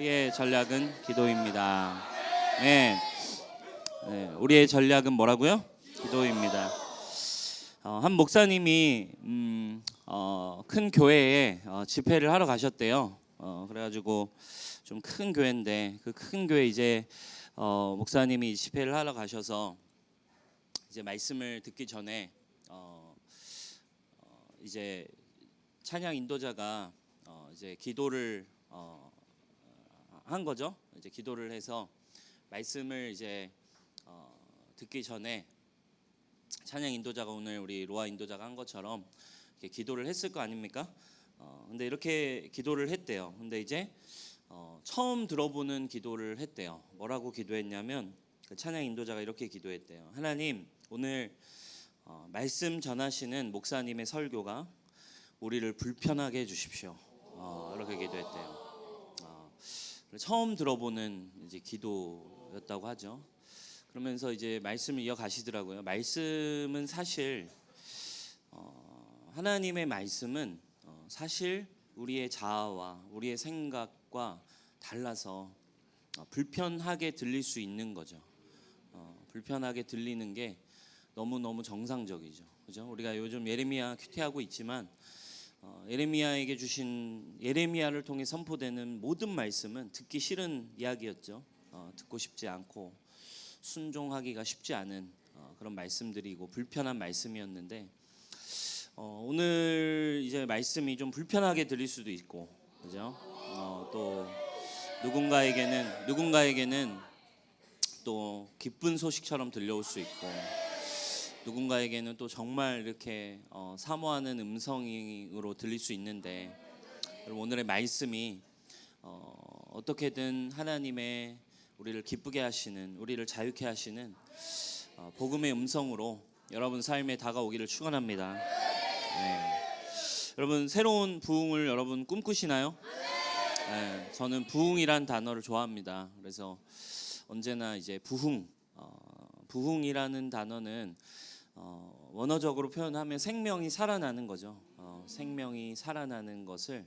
우리의 전략은 기도입니다. 네, 우리의 전략은 뭐라고요? 기도입니다. 한 목사님이 큰 교회에 집회를 하러 가셨대요. 그래가지고 좀 큰 교회인데 그 큰 교회 이제 목사님이 집회를 하러 가셔서 이제 말씀을 듣기 전에 이제 찬양 인도자가 이제 기도를 한 거죠. 이제 기도를 해서 말씀을 이제 듣기 전에 찬양 인도자가 오늘 우리 로아 인도자가 한 것처럼 이렇게 기도를 했을 거 아닙니까? 근데 이렇게 기도를 했대요. 근데 이제 처음 들어보는 기도를 했대요. 뭐라고 기도했냐면 그 찬양 인도자가 이렇게 기도했대요. 하나님, 오늘 말씀 전하시는 목사님의 설교가 우리를 불편하게 해주십시오. 이렇게 기도했대요. 처음 들어보는 이제 기도였다고 하죠. 그러면서 이제 말씀을 이어가시더라고요. 말씀은 사실 하나님의 말씀은 사실 우리의 자아와 우리의 생각과 달라서 불편하게 들릴 수 있는 거죠. 불편하게 들리는 게 너무너무 정상적이죠. 그죠? 우리가 요즘 예레미야 큐티하고 있지만 예레미야에게 주신 예레미야를 통해 선포되는 모든 말씀은 듣기 싫은 이야기였죠. 듣고 싶지 않고 순종하기가 쉽지 않은 그런 말씀들이고 불편한 말씀이었는데 오늘 이제 말씀이 좀 불편하게 들릴 수도 있고, 그죠? 또 누군가에게는 또 기쁜 소식처럼 들려올 수 있고, 누군가에게는 또 정말 이렇게 사모하는 음성으로 들릴 수 있는데, 여러분 오늘의 말씀이 어떻게든 하나님의 우리를 기쁘게 하시는, 우리를 자유케 하시는 복음의 음성으로 여러분 삶에 다가오기를 축원합니다. 네. 여러분 새로운 부흥을 여러분 꿈꾸시나요? 네, 저는 부흥이란 단어를 좋아합니다. 그래서 언제나 이제 부흥이라는 단어는 원어적으로 표현하면 생명이 살아나는 거죠. 생명이 살아나는 것을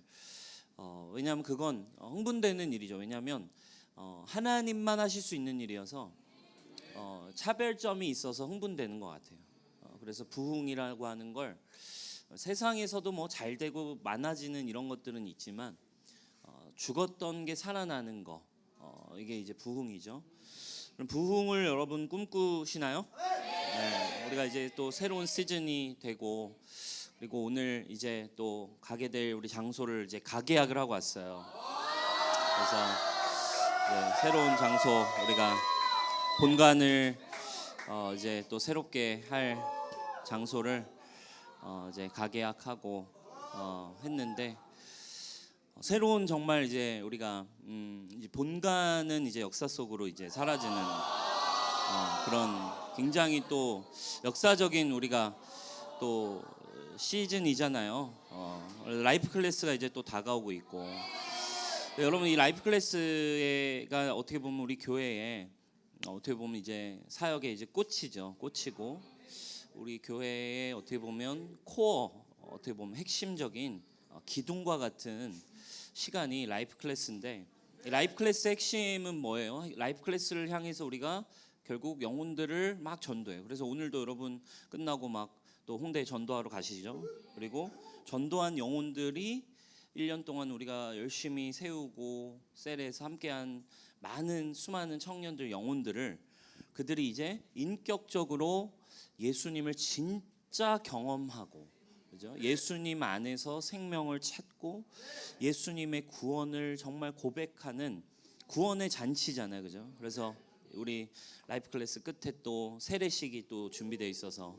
왜냐하면 그건 흥분되는 일이죠. 왜냐하면 하나님만 하실 수 있는 일이어서 차별점이 있어서 흥분되는 것 같아요. 그래서 부흥이라고 하는 걸 세상에서도 뭐 잘 되고 많아지는 이런 것들은 있지만 죽었던 게 살아나는 거, 이게 이제 부흥이죠. 그럼 부흥을 여러분 꿈꾸시나요? 네, 우리가 이제 또 새로운 시즌이 되고, 그리고 오늘 이제 또 가게 될 우리 장소를 이제 가계약을 하고 왔어요. 그래서 이제 새로운 장소, 우리가 본관을 이제 또 새롭게 할 장소를 이제 가계약하고 했는데, 새로운 정말 이제 우리가 이제 본관은 이제 역사 속으로 이제 사라지는 그런 굉장히 또 역사적인 우리가 또 시즌이잖아요. 라이프 클래스가 이제 또 다가오고 있고, 여러분 이 라이프 클래스가 어떻게 보면 우리 교회에 어떻게 보면 이제 사역의 이제 꽃이죠. 꽃이고 우리 교회에 어떻게 보면 코어, 어떻게 보면 핵심적인 기둥과 같은 시간이 라이프 클래스인데, 라이프 클래스의 핵심은 뭐예요? 라이프 클래스를 향해서 우리가 결국 영혼들을 막 전도해요. 그래서 오늘도 여러분 끝나고 막 또 홍대 전도하러 가시죠. 그리고 전도한 영혼들이 1년 동안 우리가 열심히 세우고 셀에서 함께한 수많은 청년들 영혼들을, 그들이 이제 인격적으로 예수님을 진짜 경험하고, 그죠? 예수님 안에서 생명을 찾고 예수님의 구원을 정말 고백하는 구원의 잔치잖아요, 그죠? 그래서 우리 라이프 클래스 끝에 또 세례식이 또 준비되어 있어서,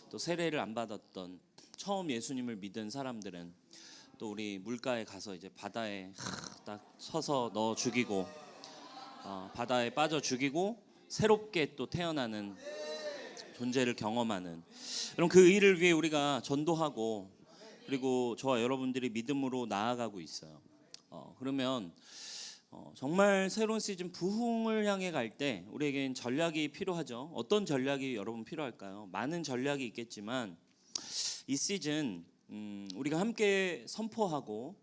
또 세례를 안 받았던 처음 예수님을 믿은 사람들은 또 우리 물가에 가서 이제 바다에 딱 서서 넣어 죽이고 바다에 빠져 죽이고 새롭게 또 태어나는 존재를 경험하는, 그럼 그 일을 위해 우리가 전도하고, 그리고 저와 여러분들이 믿음으로 나아가고 있어요. 그러면 정말 새로운 시즌 부흥을 향해 갈 때 우리에겐 전략이 필요하죠. 어떤 전략이 여러분 필요할까요? 많은 전략이 있겠지만 이 시즌 우리가 함께 선포하고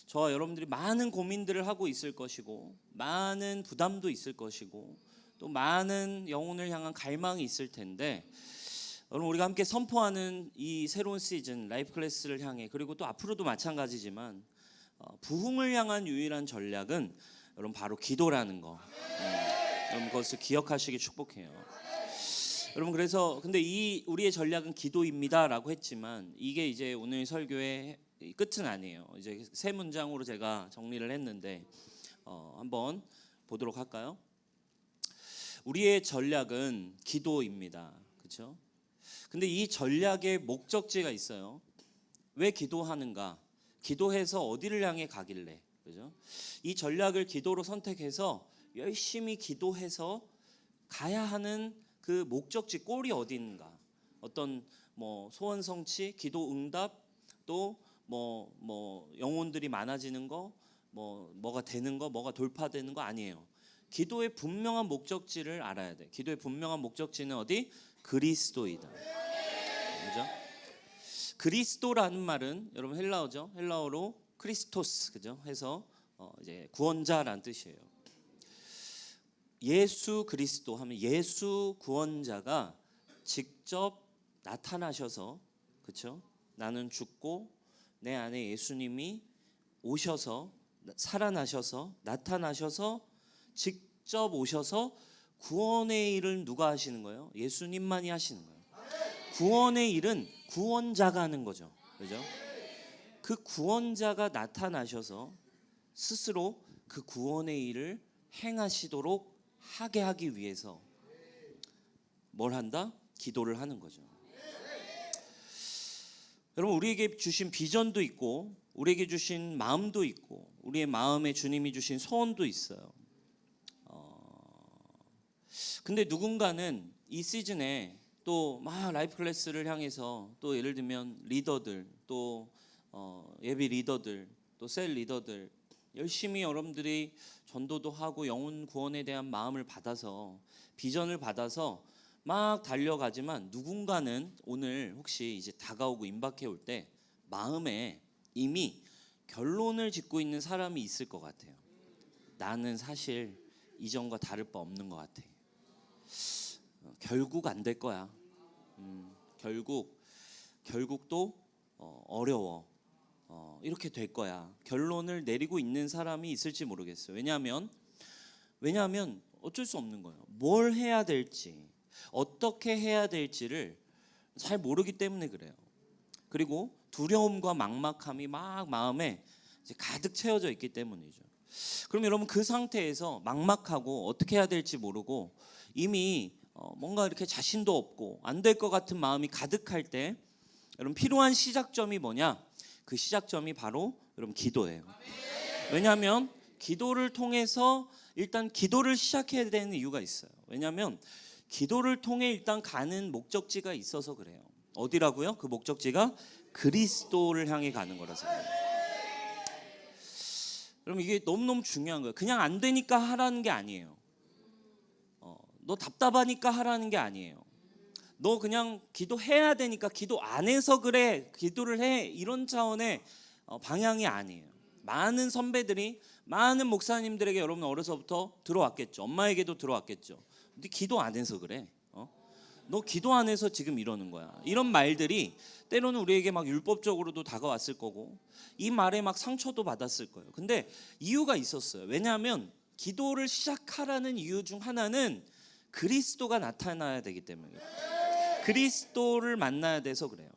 저와 여러분들이 많은 고민들을 하고 있을 것이고, 많은 부담도 있을 것이고, 또 많은 영혼을 향한 갈망이 있을 텐데, 여러분 우리가 함께 선포하는 이 새로운 시즌 라이프 클래스를 향해, 그리고 또 앞으로도 마찬가지지만 부흥을 향한 유일한 전략은 여러분 바로 기도라는 거. 여러분 그것을 기억하시기 축복해요. 여러분 그래서 근데 이 우리의 전략은 기도입니다라고 했지만, 이게 이제 오늘 설교의 끝은 아니에요. 이제 세 문장으로 제가 정리를 했는데 한번 보도록 할까요? 우리의 전략은 기도입니다. 그렇죠? 근데 이 전략의 목적지가 있어요. 왜 기도하는가? 기도해서 어디를 향해 가길래? 그죠? 이 전략을 기도로 선택해서 열심히 기도해서 가야 하는 그 목적지 꼴이 어디인가? 어떤 뭐 소원 성취, 기도 응답, 또 뭐 영혼들이 많아지는 거, 뭐가 되는 거, 뭐가 돌파되는 거 아니에요. 기도의 분명한 목적지를 알아야 돼. 기도의 분명한 목적지는 어디? 그리스도이다. 그죠? 그리스도라는 말은 여러분 헬라어죠. 헬라어로 크리스토스, 그죠? 해서 이제 구원자라는 뜻이에요. 예수 그리스도 하면 예수 구원자가 직접 나타나셔서, 그렇죠? 나는 죽고 내 안에 예수님이 오셔서 살아나셔서 나타나셔서 직접 오셔서 구원의 일을 누가 하시는 거예요? 예수님만이 하시는 거예요. 구원의 일은 구원자가 하는 거죠. 그죠? 그 구원자가 나타나셔서 스스로 그 구원의 일을 행하시도록 하게 하기 위해서 뭘 한다? 기도를 하는 거죠. 여러분 우리에게 주신 비전도 있고, 우리에게 주신 마음도 있고, 우리의 마음에 주님이 주신 소원도 있어요. 근데 누군가는 이 시즌에 또 막 라이프 클래스를 향해서 또 예를 들면 리더들, 또 예비 리더들, 또 셀 리더들 열심히 여러분들이 전도도 하고 영혼 구원에 대한 마음을 받아서, 비전을 받아서 막 달려가지만, 누군가는 오늘 혹시 이제 다가오고 임박해 올 때 마음에 이미 결론을 짓고 있는 사람이 있을 것 같아요. 나는 사실 이전과 다를 바 없는 것 같아. 결국 안 될 거야. 결국 또 어려워. 이렇게 될 거야. 결론을 내리고 있는 사람이 있을지 모르겠어요. 왜냐하면 어쩔 수 없는 거예요. 뭘 해야 될지, 어떻게 해야 될지를 잘 모르기 때문에 그래요. 그리고 두려움과 막막함이 막 마음에 이제 가득 채워져 있기 때문이죠. 그럼 여러분 그 상태에서 막막하고 어떻게 해야 될지 모르고 이미 뭔가 이렇게 자신도 없고 안 될 것 같은 마음이 가득할 때, 여러분 필요한 시작점이 뭐냐? 그 시작점이 바로 여러분 기도예요. 왜냐하면 기도를 통해서 일단 기도를 시작해야 되는 이유가 있어요. 왜냐하면 기도를 통해 일단 가는 목적지가 있어서 그래요. 어디라고요? 그 목적지가 그리스도를 향해 가는 거라서 그래요. 여러분 이게 너무너무 중요한 거예요. 그냥 안 되니까 하라는 게 아니에요. 너 답답하니까 하라는 게 아니에요. 너 그냥 기도해야 되니까 기도 안 해서 그래, 기도를 해, 이런 차원의 방향이 아니에요. 많은 선배들이, 많은 목사님들에게 여러분 어려서부터 들어왔겠죠. 엄마에게도 들어왔겠죠. 근데 기도 안 해서 그래. 너 기도 안 해서 지금 이러는 거야. 이런 말들이 때로는 우리에게 막 율법적으로도 다가왔을 거고, 이 말에 막 상처도 받았을 거예요. 근데 이유가 있었어요. 왜냐하면 기도를 시작하라는 이유 중 하나는 그리스도가 나타나야 되기 때문이에요. 그리스도를 만나야 돼서 그래요.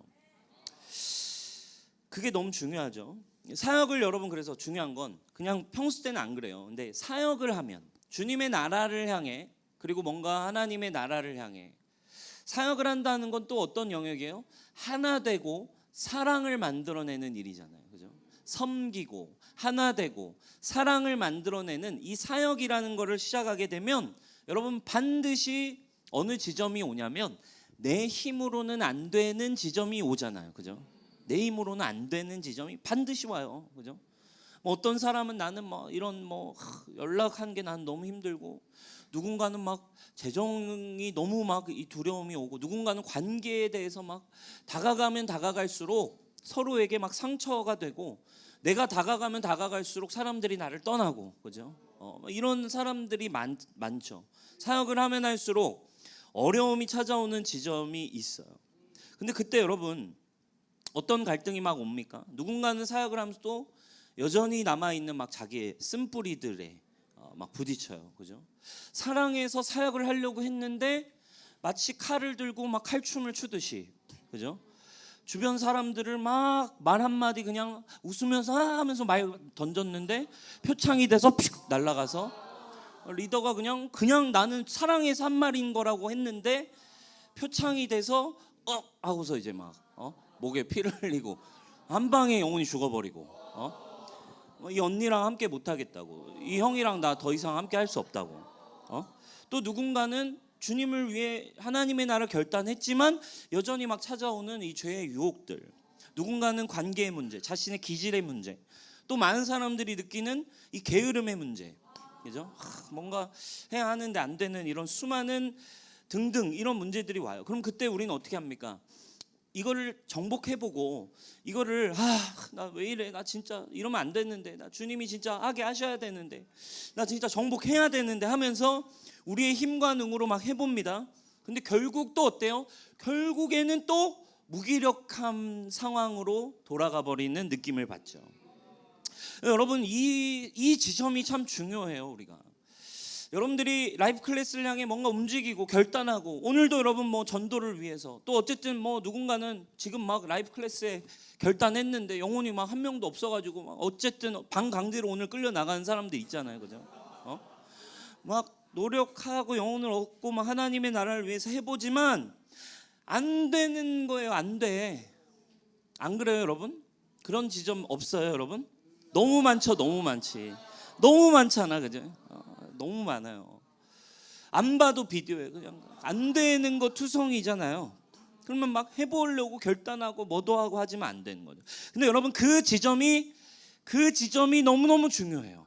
그게 너무 중요하죠. 사역을 여러분, 그래서 중요한 건 그냥 평소 때는 안 그래요. 근데 사역을 하면 주님의 나라를 향해, 그리고 뭔가 하나님의 나라를 향해 사역을 한다는 건 또 어떤 영역이에요? 하나 되고 사랑을 만들어내는 일이잖아요. 그죠? 섬기고 하나 되고 사랑을 만들어내는 이 사역이라는 거를 시작하게 되면 여러분 반드시 어느 지점이 오냐면 내 힘으로는 안 되는 지점이 오잖아요. 그죠? 내 힘으로는 안 되는 지점이 반드시 와요. 그죠? 뭐 어떤 사람은 나는 이런 연락하는 게 난 너무 힘들고, 누군가는 막 재정이 너무 막 이 두려움이 오고, 누군가는 관계에 대해서 막 다가가면 다가갈수록 서로에게 막 상처가 되고, 내가 다가가면 다가갈수록 사람들이 나를 떠나고, 그죠? 이런 사람들이 많죠. 사역을 하면 할수록 어려움이 찾아오는 지점이 있어요. 근데 그때 여러분 어떤 갈등이 막 옵니까? 누군가는 사역을 하면서도 여전히 남아있는 막 자기의 쓴뿌리들에 막 부딪혀요. 그죠? 사랑해서 사역을 하려고 했는데 마치 칼을 들고 막 칼춤을 추듯이, 그죠? 주변 사람들을 막 말 한마디 그냥 웃으면서 하면서 말 던졌는데 표창이 돼서 픽 날아가서 리더가 그냥 나는 사랑해서 한 말인 거라고 했는데 표창이 돼서 하고서 이제 막 목에 피를 흘리고 한 방에 영혼이 죽어버리고 이 언니랑 함께 못 하겠다고, 이 형이랑 나 더 이상 함께 할 수 없다고. 또 누군가는 주님을 위해 하나님의 나라를 결단했지만 여전히 막 찾아오는 이 죄의 유혹들, 누군가는 관계의 문제, 자신의 기질의 문제, 또 많은 사람들이 느끼는 이 게으름의 문제, 그죠? 뭔가 해야 하는데 안 되는 이런 수많은 등등 이런 문제들이 와요. 그럼 그때 우리는 어떻게 합니까? 이거를 정복해보고 이거를 나 왜 이래, 나 진짜 이러면 안 되는데, 나 주님이 진짜 하게 하셔야 되는데, 나 진짜 정복해야 되는데 하면서 우리의 힘과 능으로 막 해봅니다. 근데 결국 또 어때요? 결국에는 또 무기력한 상황으로 돌아가 버리는 느낌을 받죠. 여러분 이 지점이 참 중요해요. 우리가 여러분들이 라이프 클래스를 향해 뭔가 움직이고 결단하고, 오늘도 여러분 뭐 전도를 위해서, 또 어쨌든 뭐 누군가는 지금 막 라이프 클래스에 결단했는데 영혼이 막 한 명도 없어가지고 막 어쨌든 방 강제로 오늘 끌려 나가는 사람들 있잖아요, 그죠? 막 노력하고 영혼을 얻고 막 하나님의 나라를 위해서 해보지만 안 되는 거예요. 안 돼. 안 그래요, 여러분? 그런 지점 없어요, 여러분? 너무 많죠, 너무 많지. 너무 많잖아, 그죠? 너무 많아요. 안 봐도 비디오에 그냥 안 되는 거 투성이잖아요. 그러면 막 해보려고 결단하고 뭐도 하고 하지만 안 되는 거죠. 근데 여러분 그 지점이 너무너무 중요해요.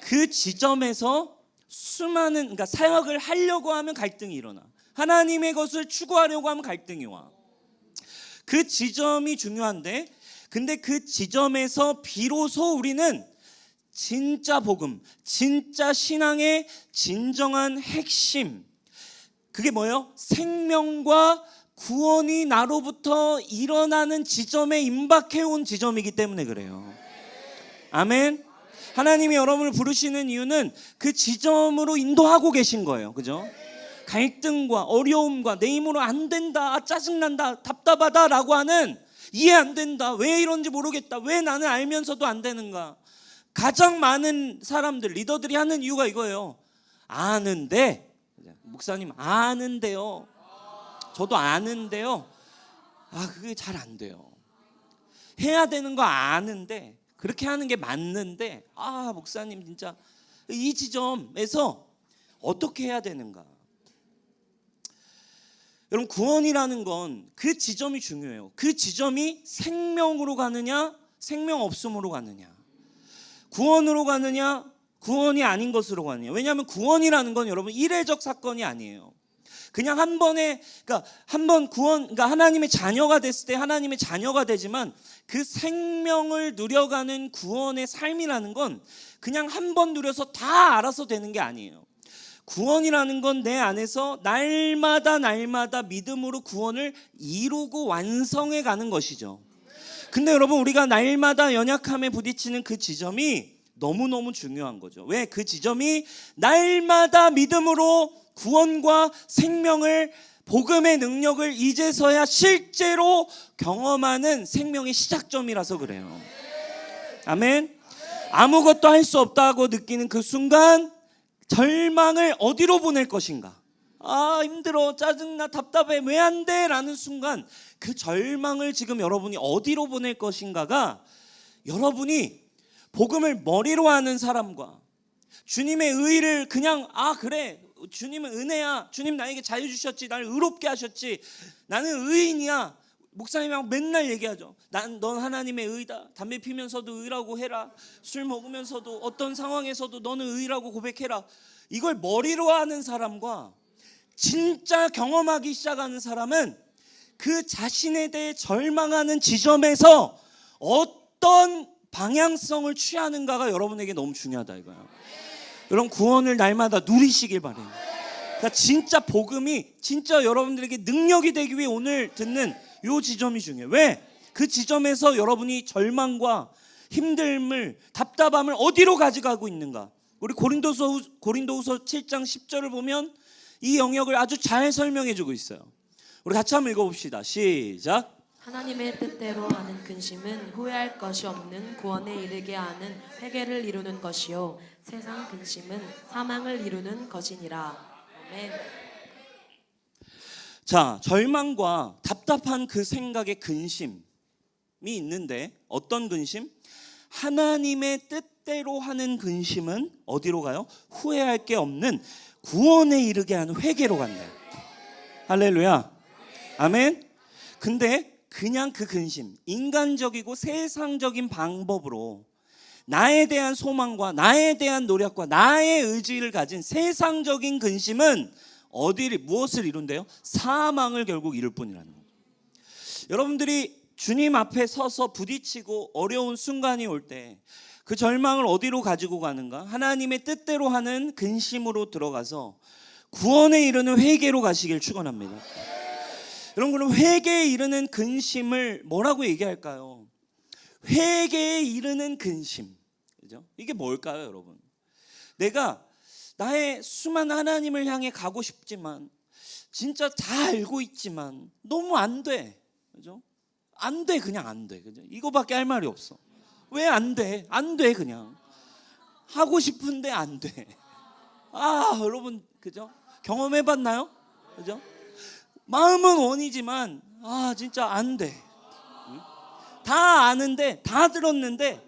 그 지점에서 수많은, 그러니까 사역을 하려고 하면 갈등이 일어나. 하나님의 것을 추구하려고 하면 갈등이 와. 그 지점이 중요한데, 근데 그 지점에서 비로소 우리는 진짜 복음, 진짜 신앙의 진정한 핵심, 그게 뭐예요? 생명과 구원이 나로부터 일어나는 지점에 임박해온 지점이기 때문에 그래요. 아멘. 하나님이 여러분을 부르시는 이유는 그 지점으로 인도하고 계신 거예요. 그죠? 갈등과 어려움과 내 힘으로 안 된다, 짜증난다, 답답하다 라고 하는, 이해 안 된다, 왜 이런지 모르겠다, 왜 나는 알면서도 안 되는가, 가장 많은 사람들, 리더들이 하는 이유가 이거예요. 아는데, 목사님 아는데요, 저도 아는데요, 그게 잘 안 돼요. 해야 되는 거 아는데, 그렇게 하는 게 맞는데, 목사님 진짜 이 지점에서 어떻게 해야 되는가. 여러분 구원이라는 건 그 지점이 중요해요. 그 지점이 생명으로 가느냐, 생명 없음으로 가느냐, 구원으로 가느냐, 구원이 아닌 것으로 가느냐. 왜냐하면 구원이라는 건 여러분 이례적 사건이 아니에요. 그냥 한 번에, 그러니까 한 번 구원, 그러니까 하나님의 자녀가 됐을 때 하나님의 자녀가 되지만, 그 생명을 누려가는 구원의 삶이라는 건 그냥 한 번 누려서 다 알아서 되는 게 아니에요. 구원이라는 건 내 안에서 날마다 믿음으로 구원을 이루고 완성해 가는 것이죠. 근데 여러분 우리가 날마다 연약함에 부딪히는 그 지점이 너무너무 중요한 거죠. 왜? 그 지점이 날마다 믿음으로 구원과 생명을, 복음의 능력을 이제서야 실제로 경험하는 생명의 시작점이라서 그래요. 아멘. 아무것도 할 수 없다고 느끼는 그 순간 절망을 어디로 보낼 것인가, 힘들어, 짜증나, 답답해, 왜 안 돼? 라는 순간 그 절망을 지금 여러분이 어디로 보낼 것인가가, 여러분이 복음을 머리로 하는 사람과 주님의 의를 그냥 그래, 주님은 은혜야, 주님 나에게 자유 주셨지, 나를 의롭게 하셨지, 나는 의인이야. 목사님이랑 맨날 얘기하죠. 넌 하나님의 의다. 담배 피면서도 의라고 해라. 술 먹으면서도 어떤 상황에서도 너는 의라고 고백해라. 이걸 머리로 하는 사람과 진짜 경험하기 시작하는 사람은 그 자신에 대해 절망하는 지점에서 어떤 방향성을 취하는가가 여러분에게 너무 중요하다 이거예요. 여러분 구원을 날마다 누리시길 바래요. 그러니까 진짜 복음이 진짜 여러분들에게 능력이 되기 위해 오늘 듣는 이 지점이 중요해요. 왜? 그 지점에서 여러분이 절망과 힘듦을 답답함을 어디로 가져가고 있는가? 우리 고린도후서 7장 10절을 보면 이 영역을 아주 잘 설명해 주고 있어요. 우리 같이 한번 읽어봅시다. 시작. 하나님의 뜻대로 하는 근심은 후회할 것이 없는 구원에 이르게 하는 회개를 이루는 것이요 세상 근심은 사망을 이루는 것이니라. 아멘. 자, 절망과 답답한 그 생각의 근심이 있는데 어떤 근심? 하나님의 뜻대로 하는 근심은 어디로 가요? 후회할 게 없는 구원에 이르게 하는 회개로 간다. 할렐루야. 아멘. 근데 그냥 그 근심, 인간적이고 세상적인 방법으로 나에 대한 소망과 나에 대한 노력과 나의 의지를 가진 세상적인 근심은 무엇을 이룬대요? 사망을 결국 이룰 뿐이라는 거죠. 여러분들이 주님 앞에 서서 부딪히고 어려운 순간이 올 때 그 절망을 어디로 가지고 가는가? 하나님의 뜻대로 하는 근심으로 들어가서 구원에 이르는 회개로 가시길 축원합니다. 여러분, 그럼 회개에 이르는 근심을 뭐라고 얘기할까요? 회개에 이르는 근심, 그죠? 이게 뭘까요, 여러분? 내가 나의 수많은 하나님을 향해 가고 싶지만 진짜 다 알고 있지만 너무 안 돼, 그죠? 안 돼, 그냥 안 돼, 그죠? 이거밖에 할 말이 없어. 왜 안 돼? 안 돼, 그냥 하고 싶은데 안 돼. 여러분, 그죠? 경험해봤나요? 그죠? 마음은 원이지만 진짜 안 돼. 다 아는데, 다 들었는데,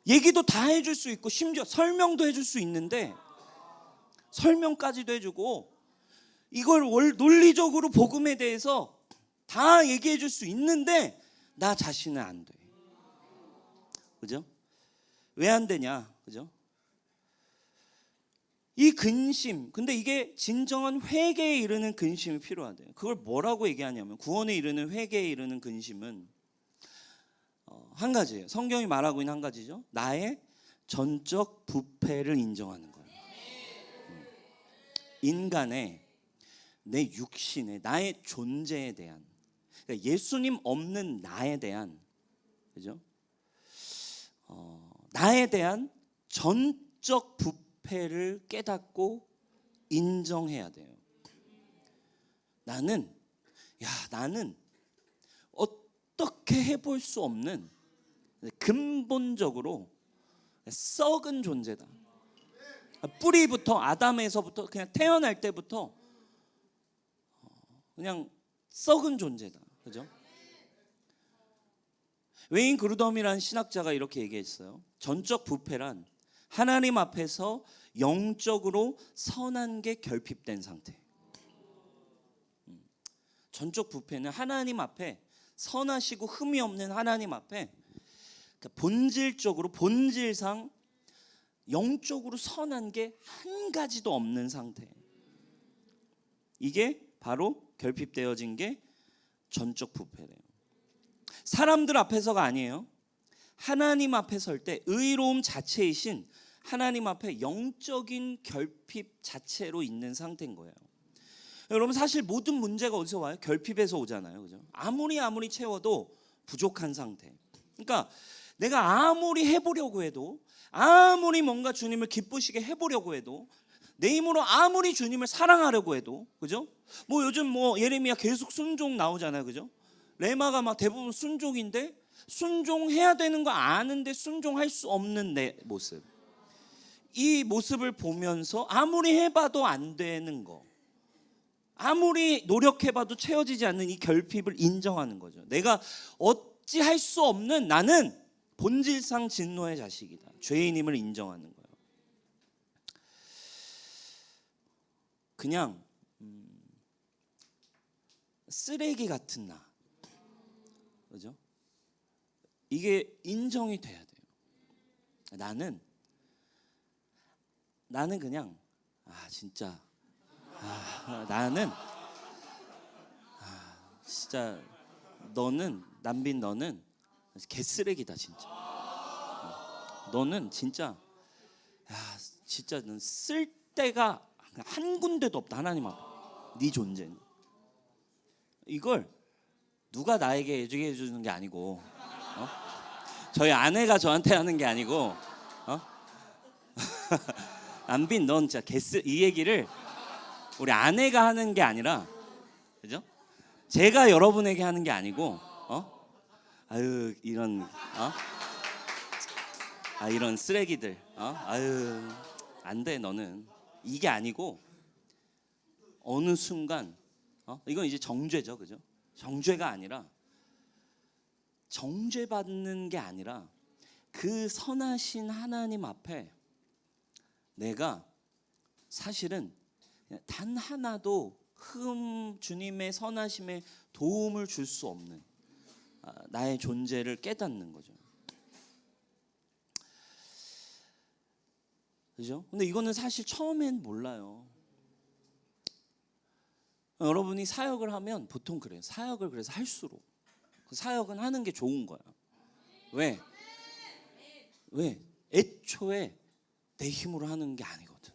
얘기도 다 해줄 수 있고 심지어 설명도 해줄 수 있는데, 설명까지도 해주고 이걸 논리적으로 복음에 대해서 다 얘기해 줄 수 있는데 나 자신은 안 돼. 그죠? 왜 안 되냐? 그죠? 이 근심, 근데 이게 진정한 회개에 이르는 근심이 필요하대요. 그걸 뭐라고 얘기하냐면 구원에 이르는 회개에 이르는 근심은 한 가지예요. 성경이 말하고 있는 한 가지죠. 나의 전적 부패를 인정하는 거예요. 인간의 내 육신의 나의 존재에 대한, 그러니까 예수님 없는 나에 대한, 그죠? 나에 대한 전적 부패를 깨닫고 인정해야 돼요. 나는 어떻게 해볼 수 없는 근본적으로 썩은 존재다. 뿌리부터 아담에서부터 그냥 태어날 때부터 그냥 썩은 존재다. 그죠? 웨인 그루덤이라는 신학자가 이렇게 얘기했어요. 전적 부패란 하나님 앞에서 영적으로 선한 게 결핍된 상태. 전적 부패는 하나님 앞에 선하시고 흠이 없는 하나님 앞에 본질적으로 본질상 영적으로 선한 게 한 가지도 없는 상태. 이게 바로 결핍되어진 게 전적 부패래요. 사람들 앞에서가 아니에요. 하나님 앞에 설 때 의로움 자체이신 하나님 앞에 영적인 결핍 자체로 있는 상태인 거예요. 여러분, 사실 모든 문제가 어디서 와요? 결핍에서 오잖아요. 그죠? 아무리 채워도 부족한 상태. 그러니까 내가 아무리 해보려고 해도, 아무리 뭔가 주님을 기쁘시게 해보려고 해도, 내 힘으로 아무리 주님을 사랑하려고 해도, 그죠? 요즘 예레미야 계속 순종 나오잖아요. 그죠? 레마가 막 대부분 순종인데 순종해야 되는 거 아는데 순종할 수 없는 내 모습. 이 모습을 보면서 아무리 해봐도 안 되는 거, 아무리 노력해봐도 채워지지 않는 이 결핍을 인정하는 거죠. 내가 어찌할 수 없는 나는 본질상 진노의 자식이다. 죄인임을 인정하는 거예요. 그냥 쓰레기 같은 나, 그죠? 이게 인정이 돼야 돼요. 나는 그냥 진짜 나는 진짜 남빈 너는 개쓰레기다 진짜. 너는 진짜 진짜 넌 쓸 데가 한 군데도 없다. 하나님 앞에 네 존재는. 이걸 누가 나에게 얘기해 주는 게 아니고 저희 아내가 저한테 하는 게 아니고 안빈 넌 진짜 이 얘기를 우리 아내가 하는 게 아니라, 그죠? 제가 여러분에게 하는 게 아니고 아유 이런 이런 쓰레기들 아유 안 돼. 너는 이게 아니고 어느 순간 이건 이제 정죄죠, 그죠? 정죄가 아니라 정죄받는 게 아니라 그 선하신 하나님 앞에 내가 사실은 단 하나도 주님의 선하심에 도움을 줄 수 없는 나의 존재를 깨닫는 거죠. 그죠? 근데 이거는 사실 처음엔 몰라요. 여러분이 사역을 하면 보통 그래요. 사역을 그래서 할수록 그 사역은 하는 게 좋은 거야. 왜? 애초에 내 힘으로 하는 게 아니거든.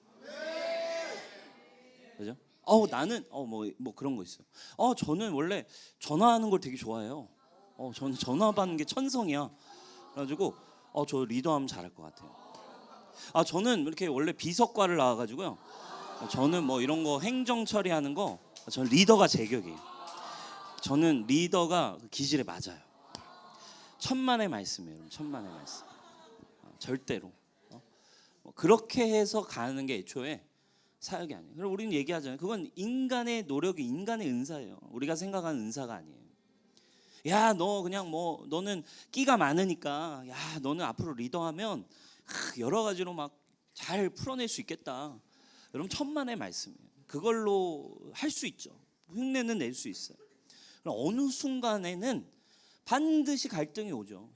그죠? 나는 뭐 그런 거 있어요. 저는 원래 전화하는 걸 되게 좋아해요. 저는 전화 받는 게 천성이야. 그래가지고 저 리더하면 잘할 것 같아요. 저는 이렇게 원래 비서과를 나와가지고요. 저는 뭐 이런 거 행정 처리하는 거 저는 리더가 제격이에요. 저는 리더가 기질에 맞아요. 천만의 말씀이에요. 천만의 말씀. 절대로 그렇게 해서 가는 게 애초에 사역이 아니에요. 그럼 우리는 얘기하잖아요. 그건 인간의 노력이 인간의 은사예요. 우리가 생각하는 은사가 아니에요. 야, 너 그냥 뭐 너는 끼가 많으니까 야, 너는 앞으로 리더하면 여러 가지로 막 잘 풀어낼 수 있겠다. 여러분 천만의 말씀이에요. 그걸로 할 수 있죠. 흉내는 낼 수 있어요. 그럼 어느 순간에는 반드시 갈등이 오죠.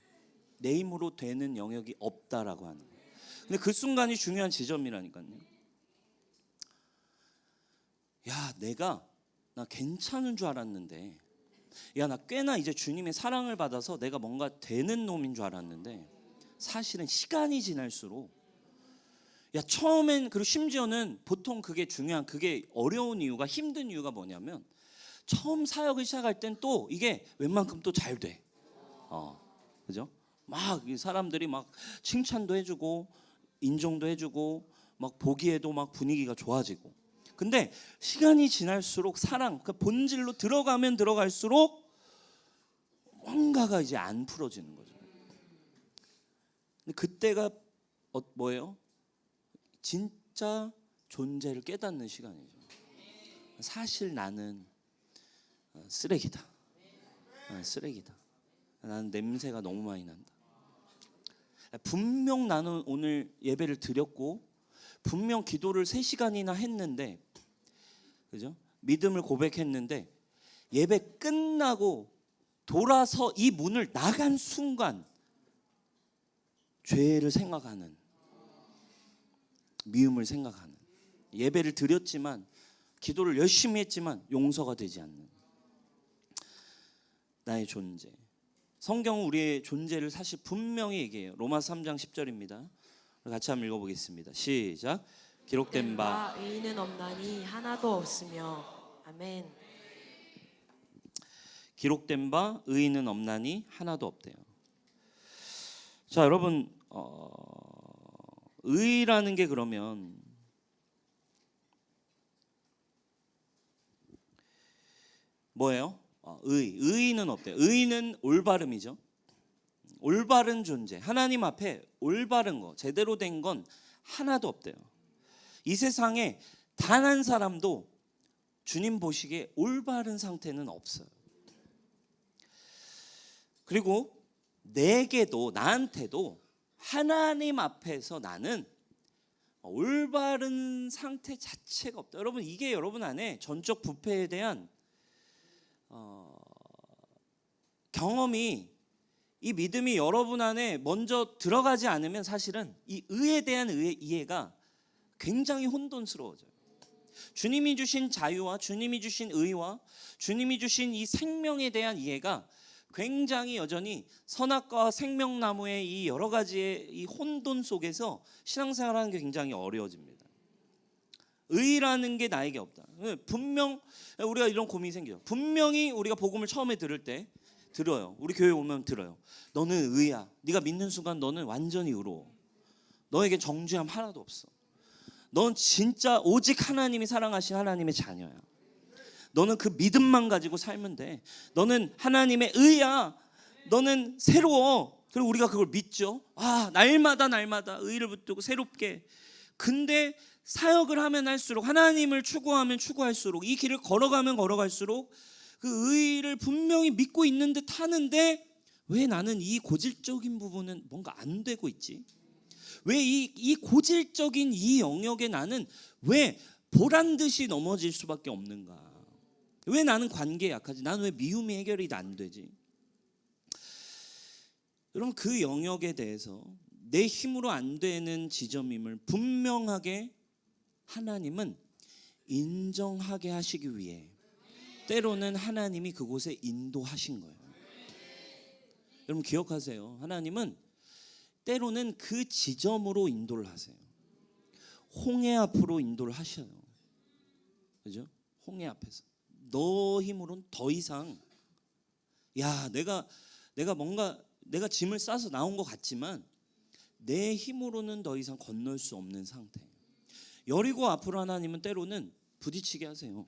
내 힘으로 되는 영역이 없다라고 하는 거예요. 근데 그 순간이 중요한 지점이라니까요. 야, 나 괜찮은 줄 알았는데, 야, 나 꽤나 이제 주님의 사랑을 받아서 내가 뭔가 되는 놈인 줄 알았는데, 사실은 시간이 지날수록, 야, 처음엔, 그리고 심지어는 보통 그게 어려운 이유가, 힘든 이유가 뭐냐면, 처음 사역을 시작할 땐 또 이게 웬만큼 또 잘 돼. 그죠? 막 사람들이 막 칭찬도 해주고 인정도 해주고 막 보기에도 막 분위기가 좋아지고. 근데 시간이 지날수록 그 본질로 들어가면 들어갈수록 뭔가가 이제 안 풀어지는 거죠. 근데 그때가 뭐예요? 진짜 존재를 깨닫는 시간이죠. 사실 나는 쓰레기다. 쓰레기다. 나는 냄새가 너무 많이 난다. 분명 나는 오늘 예배를 드렸고 분명 기도를 3시간이나 했는데, 그죠? 믿음을 고백했는데 예배 끝나고 돌아서 이 문을 나간 순간 죄를 생각하는, 미움을 생각하는, 예배를 드렸지만 기도를 열심히 했지만 용서가 되지 않는 나의 존재. 성경은 우리의 존재를 사실 분명히 얘기해요. 로마서 3장 10절입니다. 같이 한번 읽어보겠습니다. 시작. 기록된 바 의인은 없나니 하나도 없으며. 아멘. 기록된 바 의인은 없나니 하나도 없대요. 자, 여러분, 의라는 게 그러면 뭐예요? 의인은 없대요. 의인은 올바름이죠. 올바른 존재. 하나님 앞에 올바른 거, 제대로 된 건 하나도 없대요. 이 세상에 단 한 사람도 주님 보시기에 올바른 상태는 없어요. 그리고 나한테도 하나님 앞에서 나는 올바른 상태 자체가 없다. 여러분, 이게 여러분 안에 전적 부패에 대한 경험이, 이 믿음이 여러분 안에 먼저 들어가지 않으면 사실은 이 의에 대한 이해가 굉장히 혼돈스러워져요. 주님이 주신 자유와 주님이 주신 의와 주님이 주신 이 생명에 대한 이해가 굉장히 여전히 선악과 생명나무의 이 여러 가지의 이 혼돈 속에서 신앙생활하는 게 굉장히 어려워집니다. 의라는 게 나에게 없다. 분명 우리가 이런 고민이 생겨요. 분명히 우리가 복음을 처음에 들을 때 들어요. 우리 교회 오면 들어요. 너는 의야. 네가 믿는 순간 너는 완전히 의로워. 너에게 정죄함 하나도 없어. 넌 진짜 오직 하나님이 사랑하신 하나님의 자녀야. 너는 그 믿음만 가지고 살면 돼. 너는 하나님의 의야. 너는 새로워. 그리고 우리가 그걸 믿죠. 날마다 의를 붙들고 새롭게. 근데 사역을 하면 할수록, 하나님을 추구하면 추구할수록, 이 길을 걸어가면 걸어갈수록 그 의를 분명히 믿고 있는 듯 하는데 왜 나는 이 고질적인 부분은 뭔가 안 되고 있지? 왜 이 고질적인 이 영역에 나는 왜 보란 듯이 넘어질 수밖에 없는가? 왜 나는 관계에 약하지? 나는 왜 미움이 해결이 안 되지? 여러분, 그 영역에 대해서 내 힘으로 안 되는 지점임을 분명하게 하나님은 인정하게 하시기 위해 때로는 하나님이 그곳에 인도하신 거예요. 여러분 기억하세요. 하나님은 때로는 그 지점으로 인도를 하세요. 홍해 앞으로 인도를 하셔요. 그죠? 홍해 앞에서 너 힘으로는 더 이상 내가 뭔가 내가 짐을 싸서 나온 것 같지만 내 힘으로는 더 이상 건널 수 없는 상태. 여리고 앞으로 하나님은 때로는 부딪히게 하세요.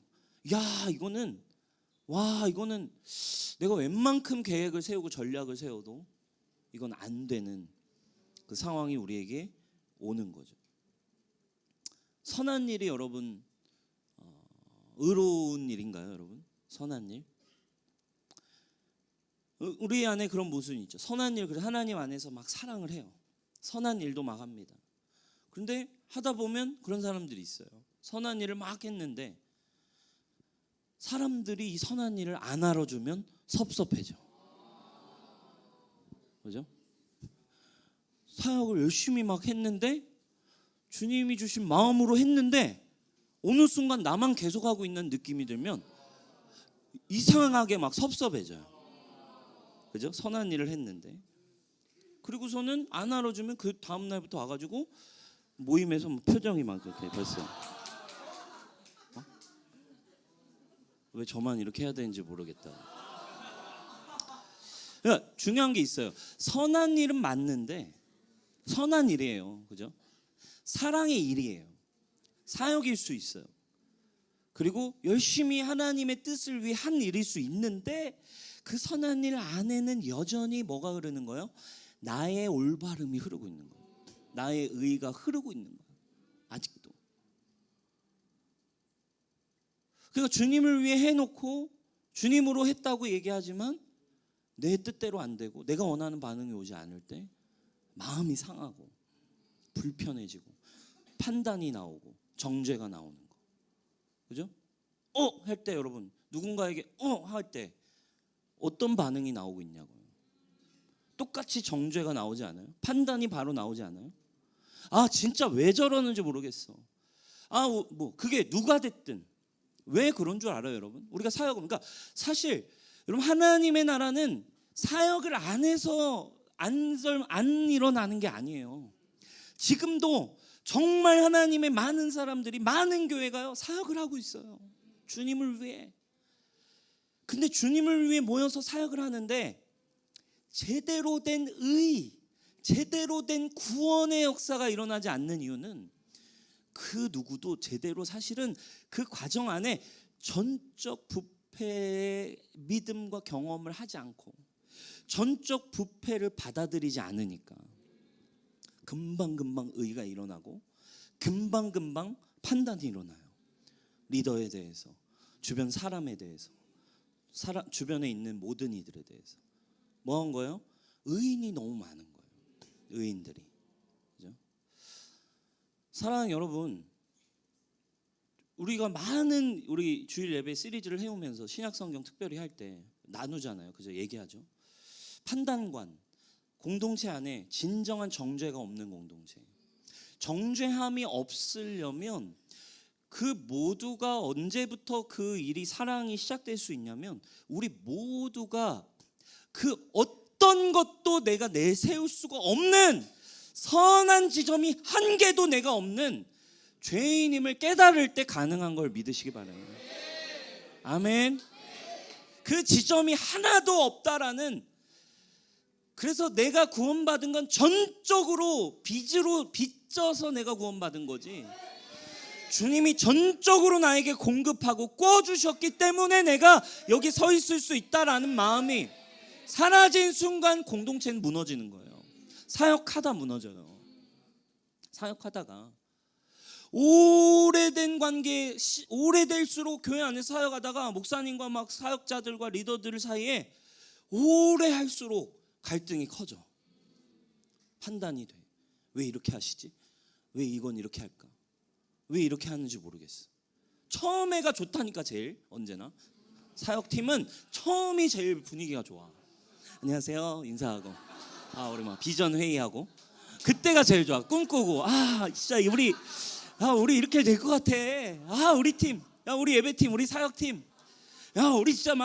이거는 내가 웬만큼 계획을 세우고 전략을 세워도 이건 안 되는 그 상황이 우리에게 오는 거죠. 선한 일이 여러분 의로운 일인가요, 여러분? 선한 일? 우리 안에 그런 모습이 있죠. 선한 일, 그래서 하나님 안에서 막 사랑을 해요. 선한 일도 막 합니다. 그런데 하다 보면 그런 사람들이 있어요. 선한 일을 막 했는데 사람들이 이 선한 일을 안 알아주면 섭섭해져. 그죠? 사역을 열심히 막 했는데 주님이 주신 마음으로 했는데 어느 순간 나만 계속하고 있는 느낌이 들면 이상하게 막 섭섭해져요. 그죠? 선한 일을 했는데 그리고서는 안 알아주면 그 다음 날부터 와가지고 모임에서 표정이 막 이렇게 벌써 왜 저만 이렇게 해야 되는지 모르겠다. 그러니까 중요한 게 있어요. 선한 일은 맞는데 선한 일이에요. 그죠? 사랑의 일이에요. 사역일 수 있어요. 그리고 열심히 하나님의 뜻을 위해 한 일일 수 있는데 그 선한 일 안에는 여전히 뭐가 흐르는 거예요? 나의 올바름이 흐르고 있는 거예요. 나의 의가 흐르고 있는 거예요. 아직도. 그러니까 주님을 위해 해놓고 주님으로 했다고 얘기하지만 내 뜻대로 안 되고 내가 원하는 반응이 오지 않을 때 마음이 상하고 불편해지고 판단이 나오고 정죄가 나오는 거. 그죠? 할 때 여러분 누군가에게 할 때 어떤 반응이 나오고 있냐고요. 똑같이 정죄가 나오지 않아요? 판단이 바로 나오지 않아요? 진짜 왜 저러는지 모르겠어. 그게 누가 됐든 왜 그런 줄 알아요, 여러분? 우리가 사역을 그러니까 사실 여러분 하나님의 나라는 사역을 안 해서 안 일어나는 게 아니에요. 지금도 정말 하나님의 많은 사람들이 많은 교회가요 사역을 하고 있어요. 주님을 위해. 근데 주님을 위해 모여서 사역을 하는데 제대로 된 의, 제대로 된 구원의 역사가 일어나지 않는 이유는 그 누구도 제대로 사실은 그 과정 안에 전적 부패의 믿음과 경험을 하지 않고 전적 부패를 받아들이지 않으니까 금방금방 의가 일어나고 금방금방 판단이 일어나요. 리더에 대해서, 주변 사람에 대해서, 주변에 있는 모든 이들에 대해서. 뭐 한 거예요? 의인이 너무 많은 거예요. 의인들이. 그죠? 사랑하는 여러분, 우리가 많은 우리 주일 예배 시리즈를 해오면서 신약성경 특별히 할 때 나누잖아요. 그죠? 얘기하죠. 판단관, 공동체 안에 진정한 정죄가 없는 공동체. 정죄함이 없으려면 그 모두가 언제부터 그 일이 사랑이 시작될 수 있냐면 우리 모두가 그 어떤 것도 내가 내세울 수가 없는 선한 지점이 한 개도 내가 없는 죄인임을 깨달을 때 가능한 걸 믿으시기 바랍니다. 아멘. 그 지점이 하나도 없다라는, 그래서 내가 구원받은 건 전적으로 빚으로 빚져서 내가 구원받은 거지, 주님이 전적으로 나에게 공급하고 꿔주셨기 때문에 내가 여기 서 있을 수 있다라는 마음이 사라진 순간 공동체는 무너지는 거예요. 사역하다 무너져요. 사역하다가 오래된 관계, 오래될수록 교회 안에서 사역하다가 목사님과 막 사역자들과 리더들 사이에 오래 할수록 갈등이 커져. 판단이 돼. 왜 이렇게 하시지? 왜 이건 이렇게 할까? 왜 이렇게 하는지 모르겠어. 처음에가 좋다니까. 제일 언제나 사역팀은 처음이 제일 분위기가 좋아. 안녕하세요 인사하고, 우리 막 비전 회의하고, 그때가 제일 좋아. 꿈꾸고, 진짜 우리 이렇게 될 것 같아. 우리 팀, 우리 예배팀, 우리 사역팀, 우리 진짜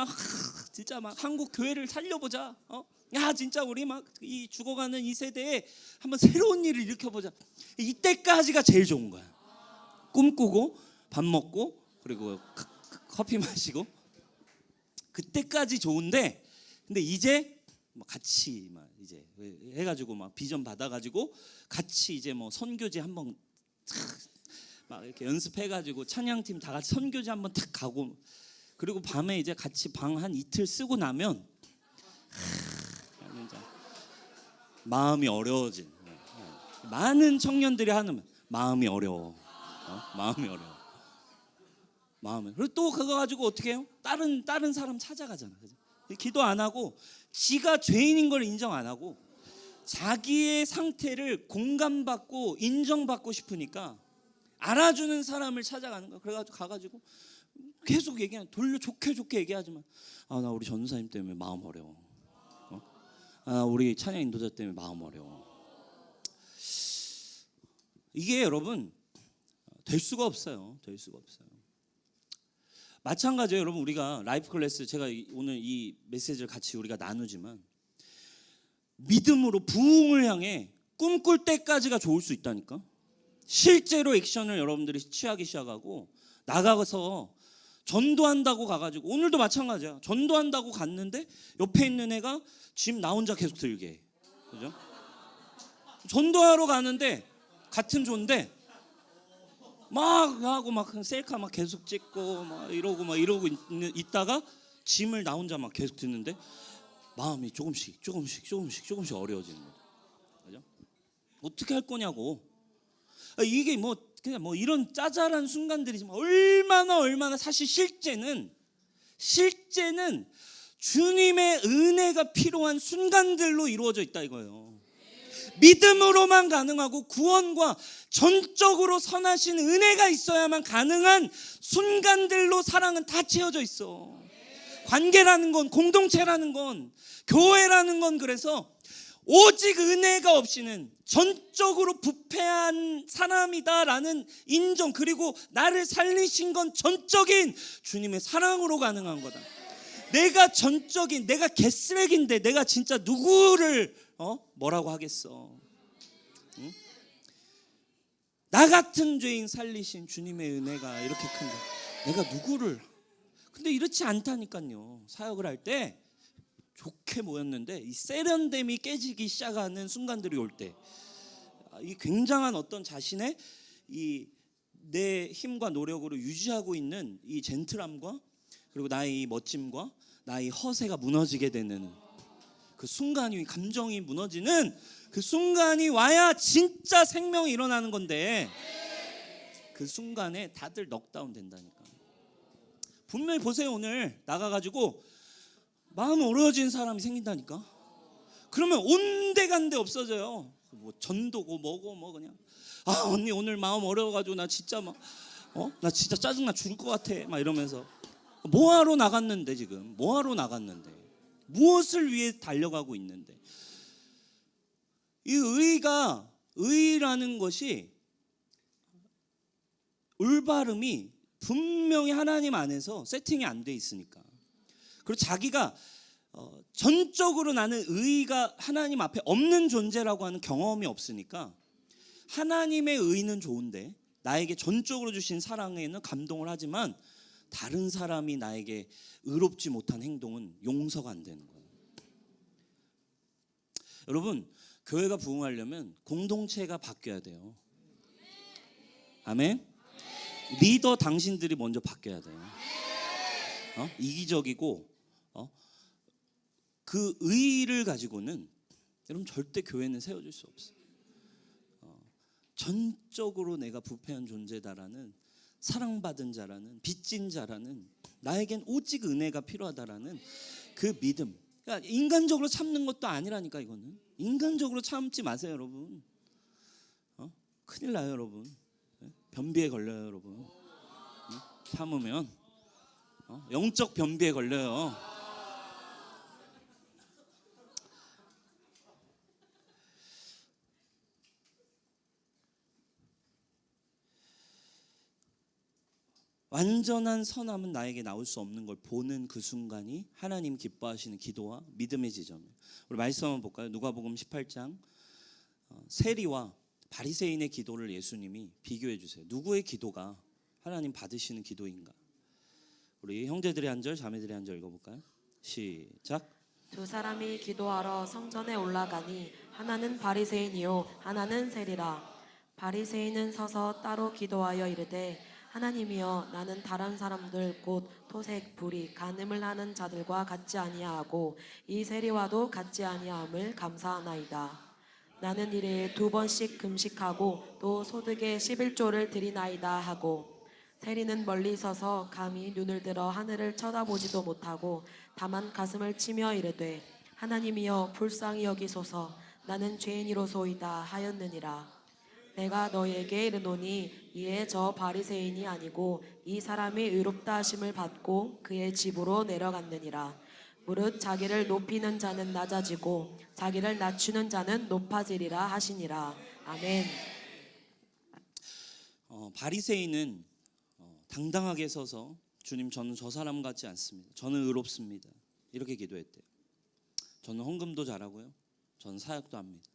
막 한국 교회를 살려보자. 진짜 우리 막 이 죽어가는 이 세대에 한번 새로운 일을 일으켜보자. 이때까지가 제일 좋은 거야. 꿈꾸고 밥 먹고 그리고 커피 마시고, 그때까지 좋은데, 근데 이제 뭐 같이 막 이제 해가지고 막 비전 받아가지고 같이 이제 뭐 선교지 한번 막 이렇게 연습해가지고 찬양팀 다 같이 선교지 한번 탁 가고, 그리고 밤에 이제 같이 방 한 이틀 쓰고 나면 진짜 마음이 어려워진, 많은 청년들이 하는 마음이 어려워. 마음이 어려워. 그리고 또 그거 가지고 어떻게 해요? 다른 사람 찾아가잖아. 그죠? 기도 안 하고, 지가 죄인인 걸 인정 안 하고, 자기의 상태를 공감받고 인정받고 싶으니까 알아주는 사람을 찾아가는 거야. 그래가지고 가가지고 계속 돌려 좋게 얘기하지만, 나 우리 전사님 때문에 마음 어려워. 우리 찬양 인도자 때문에 마음 어려워. 이게 여러분 될 수가 없어요. 될 수가 없어요. 마찬가지예요. 여러분, 우리가 라이프 클래스, 제가 오늘 이 메시지를 같이 우리가 나누지만, 믿음으로 부흥을 향해 꿈꿀 때까지가 좋을 수 있다니까. 실제로 액션을 여러분들이 취하기 시작하고 나가서 전도한다고 가가지고, 오늘도 마찬가지야. 전도한다고 갔는데 옆에 있는 애가 짐 나 혼자 계속 들게 해. 그죠? 전도하러 가는데 같은 조인데 막 하고 막 셀카 막 계속 찍고 막 이러고 있다가 짐을 나 혼자 막 계속 듣는데 마음이 조금씩 어려워지는 거죠. 그죠? 어떻게 할 거냐고. 이게 뭐 그냥 뭐 이런 짜잘한 순간들이지만, 얼마나 사실 실제는 주님의 은혜가 필요한 순간들로 이루어져 있다 이거예요. 믿음으로만 가능하고 구원과 전적으로 선하신 은혜가 있어야만 가능한 순간들로 사랑은 다 채워져 있어. 관계라는 건, 공동체라는 건, 교회라는 건, 그래서 오직 은혜가 없이는 전적으로 부패한 사람이다라는 인정, 그리고 나를 살리신 건 전적인 주님의 사랑으로 가능한 거다. 내가 개쓰레기인데 내가 진짜 누구를 뭐라고 하겠어. 응? 나 같은 죄인 살리신 주님의 은혜가 이렇게 큰데 내가 누구를. 근데 이렇지 않다니까요. 사역을 할 때 좋게 모였는데 이 세련됨이 깨지기 시작하는 순간들이 올 때, 이 굉장한 어떤 자신의 이 내 힘과 노력으로 유지하고 있는 이 젠틀함과, 그리고 나의 이 멋짐과 나의 허세가 무너지게 되는 그 순간이, 감정이 무너지는 그 순간이 와야 진짜 생명이 일어나는 건데, 그 순간에 다들 넉다운 된다니까. 분명히 보세요. 오늘 나가가지고 마음 어려워진 사람이 생긴다니까. 그러면 온데간데 없어져요. 뭐 전도고 뭐고 뭐 그냥 언니 오늘 마음 어려워가지고 나 진짜 나 진짜 짜증나 죽을 것 같아 막 이러면서, 뭐하러 나갔는데, 지금 뭐하러 나갔는데, 무엇을 위해 달려가고 있는데. 이 의라는 것이, 올바름이 분명히 하나님 안에서 세팅이 안 돼 있으니까. 그리고 자기가 전적으로 나는 의가 하나님 앞에 없는 존재라고 하는 경험이 없으니까 하나님의 의는 좋은데 나에게 전적으로 주신 사랑에는 감동을 하지만 다른 사람이 나에게 의롭지 못한 행동은 용서가 안 되는 거예요. 여러분, 교회가 부흥하려면 공동체가 바뀌어야 돼요. 아멘. 리더 당신들이 먼저 바뀌어야 돼요. 이기적이고 그 의의를 가지고는 여러분 절대 교회는 세워질 수 없어요. 전적으로 내가 부패한 존재다라는, 사랑받은 자라는, 빚진 자라는, 나에겐 오직 은혜가 필요하다라는 그 믿음. 그러니까 인간적으로 참는 것도 아니라니까. 이거는 인간적으로 참지 마세요, 여러분. 큰일 나요, 여러분. 변비에 걸려요, 여러분. 참으면 영적 변비에 걸려요. 완전한 선함은 나에게 나올 수 없는 걸 보는 그 순간이 하나님 기뻐하시는 기도와 믿음의 지점이에요. 우리 말씀 한번 볼까요? 누가복음 18장 세리와 바리새인의 기도를 예수님이 비교해 주세요. 누구의 기도가 하나님 받으시는 기도인가? 우리 형제들의 한 절, 자매들의 한 절 읽어볼까요? 시작. 두 사람이 기도하러 성전에 올라가니 하나는 바리새인이요 하나는 세리라. 바리새인은 서서 따로 기도하여 이르되 하나님이여, 나는 다른 사람들 곧 토색, 불의, 간음을 하는 자들과 같지 아니하고 이 세리와도 같지 아니함을 감사하나이다. 나는 일에 2번씩 금식하고 또 소득의 11조를 드리나이다 하고, 세리는 멀리 서서 감히 눈을 들어 하늘을 쳐다보지도 못하고 다만 가슴을 치며 이르되 하나님이여, 불쌍히 여기소서, 나는 죄인이로소이다 하였느니라. 내가 너희에게 이르노니 이에 저 바리새인이 아니고 이 사람이 의롭다 하심을 받고 그의 집으로 내려갔느니라. 무릇 자기를 높이는 자는 낮아지고 자기를 낮추는 자는 높아지리라 하시니라. 아멘. 바리새인은 당당하게 서서 주님, 저는 저 사람 같지 않습니다. 저는 의롭습니다. 이렇게 기도했대요. 저는 헌금도 잘하고요. 저는 사역도 합니다.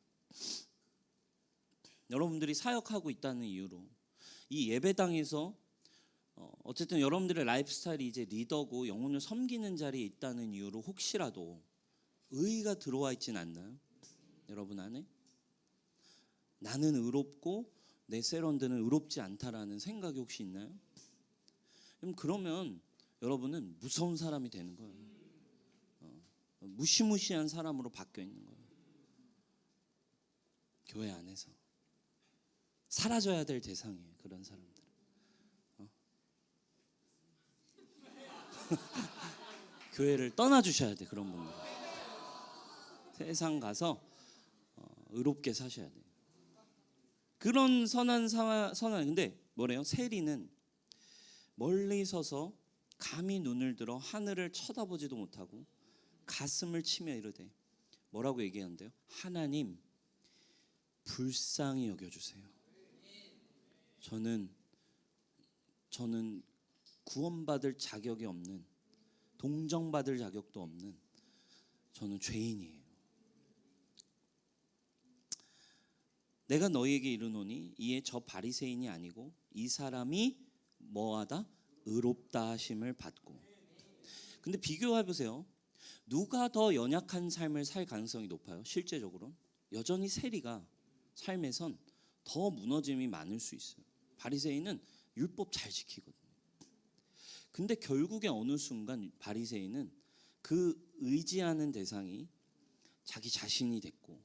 여러분들이 사역하고 있다는 이유로 이 예배당에서 어쨌든 여러분들의 라이프 스타일이 이제 리더고 영혼을 섬기는 자리에 있다는 이유로 혹시라도 의의가 들어와 있진 않나요? 여러분 안에? 나는 의롭고 내 세런들은 의롭지 않다라는 생각이 혹시 있나요? 그러면 여러분은 무서운 사람이 되는 거예요. 무시무시한 사람으로 바뀌어 있는 거예요. 교회 안에서 사라져야 될 대상이에요. 그런 사람들. 교회를 떠나주셔야 돼. 그런 분들. 세상 가서 의롭게 사셔야 돼요. 그런 선한 근데 뭐래요? 세리는 멀리 서서 감히 눈을 들어 하늘을 쳐다보지도 못하고 가슴을 치며 이르되, 뭐라고 얘기하는데요? 하나님, 불쌍히 여겨주세요. 저는 구원받을 자격이 없는, 동정받을 자격도 없는 저는 죄인이에요. 내가 너희에게 이르노니 이에 저 바리새인이 아니고 이 사람이 뭐하다? 의롭다 하심을 받고. 근데 비교해 보세요. 누가 더 연약한 삶을 살 가능성이 높아요? 실제적으로 여전히 세리가 삶에선 더 무너짐이 많을 수 있어요. 바리새인은 율법 잘 지키거든요. 근데 결국에 어느 순간 바리새인은 그 의지하는 대상이 자기 자신이 됐고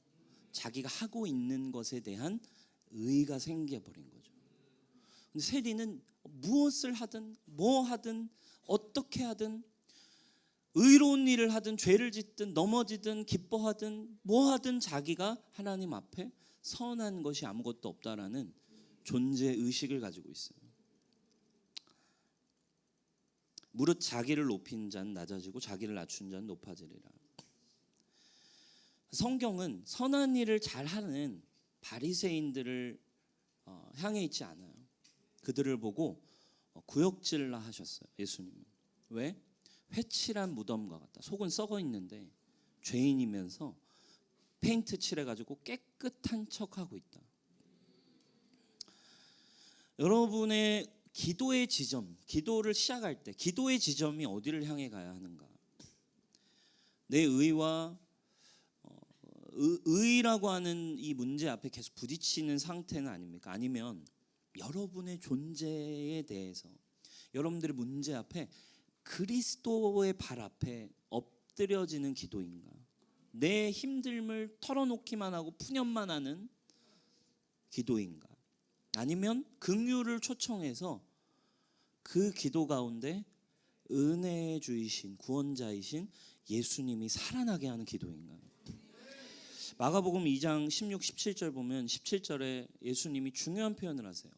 자기가 하고 있는 것에 대한 의의가 생겨버린 거죠. 근데 세리는 무엇을 하든 뭐 하든 어떻게 하든 의로운 일을 하든 죄를 짓든 넘어지든 기뻐하든 뭐 하든 자기가 하나님 앞에 선한 것이 아무것도 없다라는 존재 의식을 가지고 있어요. 무릇 자기를 높인 자는 낮아지고 자기를 낮춘 자는 높아지리라. 성경은 선한 일을 잘하는 바리새인들을 향해 있지 않아요. 그들을 보고 구역질라 하셨어요. 예수님은. 왜? 회칠한 무덤과 같다. 속은 썩어 있는데 죄인이면서 페인트 칠해가지고 깨끗한 척하고 있다. 여러분의 기도의 지점, 기도를 시작할 때 기도의 지점이 어디를 향해 가야 하는가? 내 의와 의라고 하는 이 문제 앞에 계속 부딪히는 상태는 아닙니까? 아니면 여러분의 존재에 대해서 여러분들의 문제 앞에 그리스도의 발 앞에 엎드려지는 기도인가? 내 힘듦을 털어놓기만 하고 푸념만 하는 기도인가? 아니면 긍휼을 초청해서 그 기도 가운데 은혜의 주이신 구원자이신 예수님이 살아나게 하는 기도인가? 마가복음 2장 16, 17절 보면 17절에 예수님이 중요한 표현을 하세요.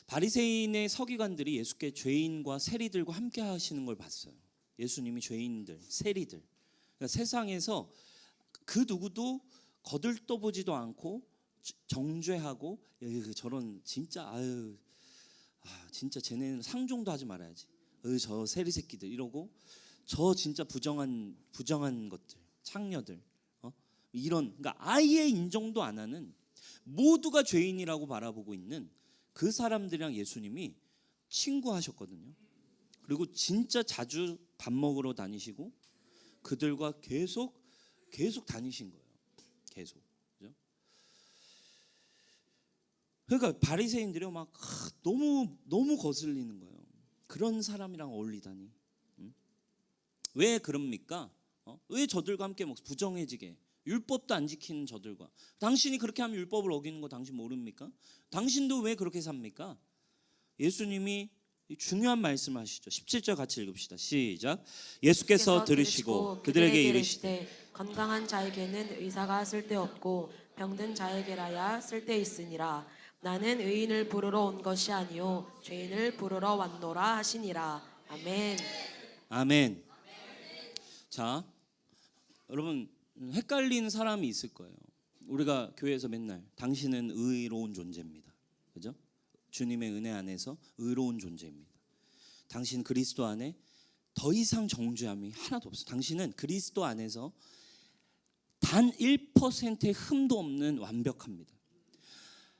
바리새인의 서기관들이 예수께 죄인과 세리들과 함께 하시는 걸 봤어요. 예수님이 죄인들, 세리들, 그러니까 세상에서 그 누구도 거들떠보지도 않고 정죄하고 저런 진짜 진짜 쟤네는 상종도 하지 말아야지. 저 세리 새끼들 이러고 저 진짜 부정한 것들, 창녀들, 이런, 그러니까 아예 인정도 안 하는 모두가 죄인이라고 바라보고 있는 그 사람들이랑 예수님이 친구하셨거든요. 그리고 진짜 자주 밥 먹으러 다니시고 그들과 계속 다니신 거예요. 계속. 그죠? 그러니까 바리새인들이 막 너무 거슬리는 거예요. 그런 사람이랑 어울리다니. 왜 그럽니까? 왜 저들과 함께 부정해지게? 율법도 안 지키는 저들과. 당신이 그렇게 하면 율법을 어기는 거 당신 모릅니까? 당신도 왜 그렇게 삽니까? 예수님이 중요한 말씀을 하시죠. 17절 같이 읽읍시다. 시작. 예수께서 들으시고 그들에게 이르시되 건강한 자에게는 의사가 쓸데없고 병든 자에게라야 쓸데있으니라. 나는 의인을 부르러 온 것이 아니요 죄인을 부르러 왔노라 하시니라. 아멘. 아멘. 자, 여러분 헷갈리는 사람이 있을 거예요. 우리가 교회에서 맨날 당신은 의로운 존재입니다. 그죠? 주님의 은혜 안에서 의로운 존재입니다. 당신 그리스도 안에 더 이상 정죄함이 하나도 없어. 당신은 그리스도 안에서 단 1%의 흠도 없는 완벽합니다.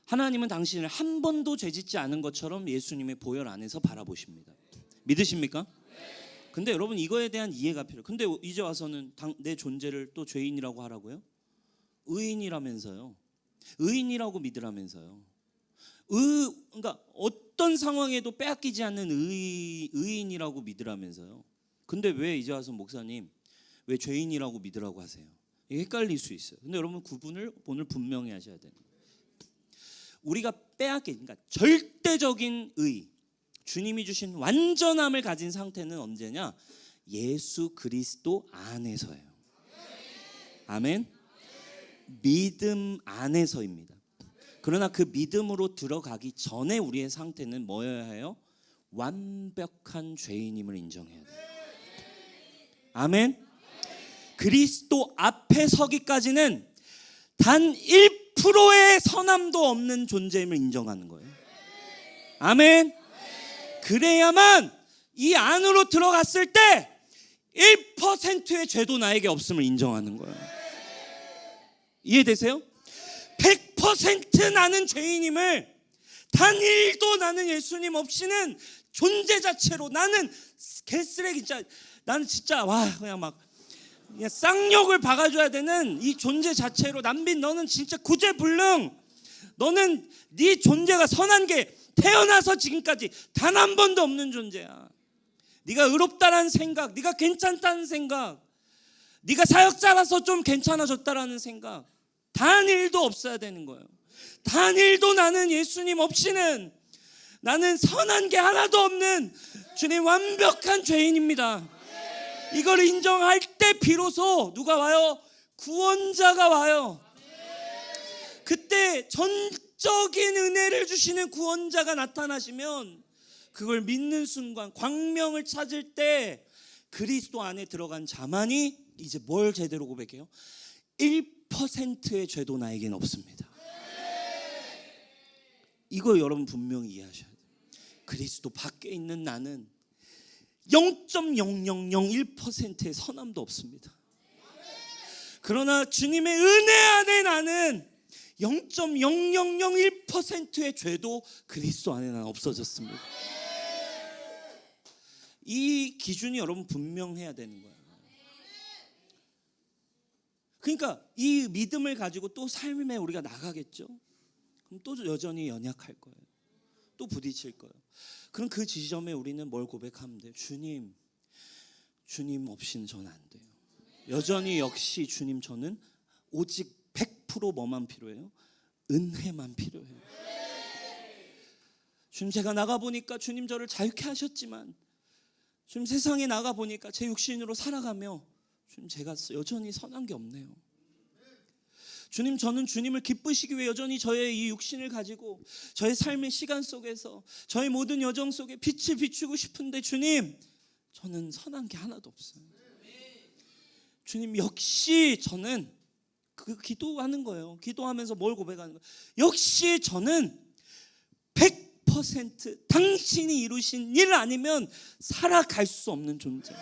하나님은 당신을 한 번도 죄짓지 않은 것처럼 예수님의 보혈 안에서 바라보십니다. 믿으십니까? 근데 여러분 이거에 대한 이해가 필요해요. 근데 이제 와서는 내 존재를 또 죄인이라고 하라고요? 의인이라면서요. 의인이라고 믿으라면서요. 그러니까 어떤 상황에도 빼앗기지 않는 의인이라고 믿으라면서요. 근데 왜 이제 와서 목사님 왜 죄인이라고 믿으라고 하세요? 이게 헷갈릴 수 있어요. 근데 여러분 구분을 오늘 분명히 하셔야 돼요. 우리가 그러니까 절대적인 의, 주님이 주신 완전함을 가진 상태는 언제냐? 예수 그리스도 안에서예요. 아멘. 믿음 안에서입니다. 그러나 그 믿음으로 들어가기 전에 우리의 상태는 뭐여야 해요? 완벽한 죄인임을 인정해야 돼요. 아멘. 그리스도 앞에 서기까지는 단 1%의 선함도 없는 존재임을 인정하는 거예요. 아멘. 그래야만 이 안으로 들어갔을 때 1%의 죄도 나에게 없음을 인정하는 거예요. 이해되세요? 100% 나는 죄인임을 단 1도 나는 예수님 없이는 존재 자체로 나는 개쓰레기 나는 진짜 그냥 쌍욕을 박아줘야 되는 이 존재 자체로 남빈 너는 진짜 구제불능. 너는 네 존재가 선한 게 태어나서 지금까지 단 한 번도 없는 존재야. 네가 의롭다라는 생각, 네가 괜찮다는 생각, 네가 사역자라서 좀 괜찮아졌다라는 생각 단 1도 없어야 되는 거예요. 단 1도 나는 예수님 없이는 나는 선한 게 하나도 없는 주님 완벽한 죄인입니다. 이걸 인정할 때 비로소 누가 와요? 구원자가 와요. 그때 전적인 은혜를 주시는 구원자가 나타나시면 그걸 믿는 순간 광명을 찾을 때 그리스도 안에 들어간 자만이 이제 뭘 제대로 고백해요? 1%의 죄도 나에겐 없습니다. 이거 여러분 분명히 이해하셔야 돼요. 그리스도 밖에 있는 나는 0.0001%의 선함도 없습니다. 그러나 주님의 은혜 안에 나는 0.0001%의 죄도 그리스도 안에 나는 없어졌습니다. 이 기준이 여러분 분명해야 되는 거예요. 그러니까 이 믿음을 가지고 또 삶에 우리가 나가겠죠. 그럼 또 여전히 연약할 거예요. 또 부딪힐 거예요. 그럼 그 지점에 우리는 뭘 고백하면 돼요? 주님 없이는 저는 안 돼요. 여전히 역시 주님, 저는 오직 100% 뭐만 필요해요? 은혜만 필요해요. 주님, 제가 나가보니까 주님 저를 자유케 하셨지만, 주님 세상에 나가보니까 제 육신으로 살아가며 주님, 제가 여전히 선한 게 없네요. 주님, 저는 주님을 기쁘시기 위해 여전히 저의 이 육신을 가지고 저의 삶의 시간 속에서 저의 모든 여정 속에 빛을 비추고 싶은데, 주님, 저는 선한 게 하나도 없어요. 주님, 역시 저는 그 기도하는 거예요. 기도하면서 뭘 고백하는 거예요? 역시 저는 100% 당신이 이루신 일 아니면 살아갈 수 없는 존재.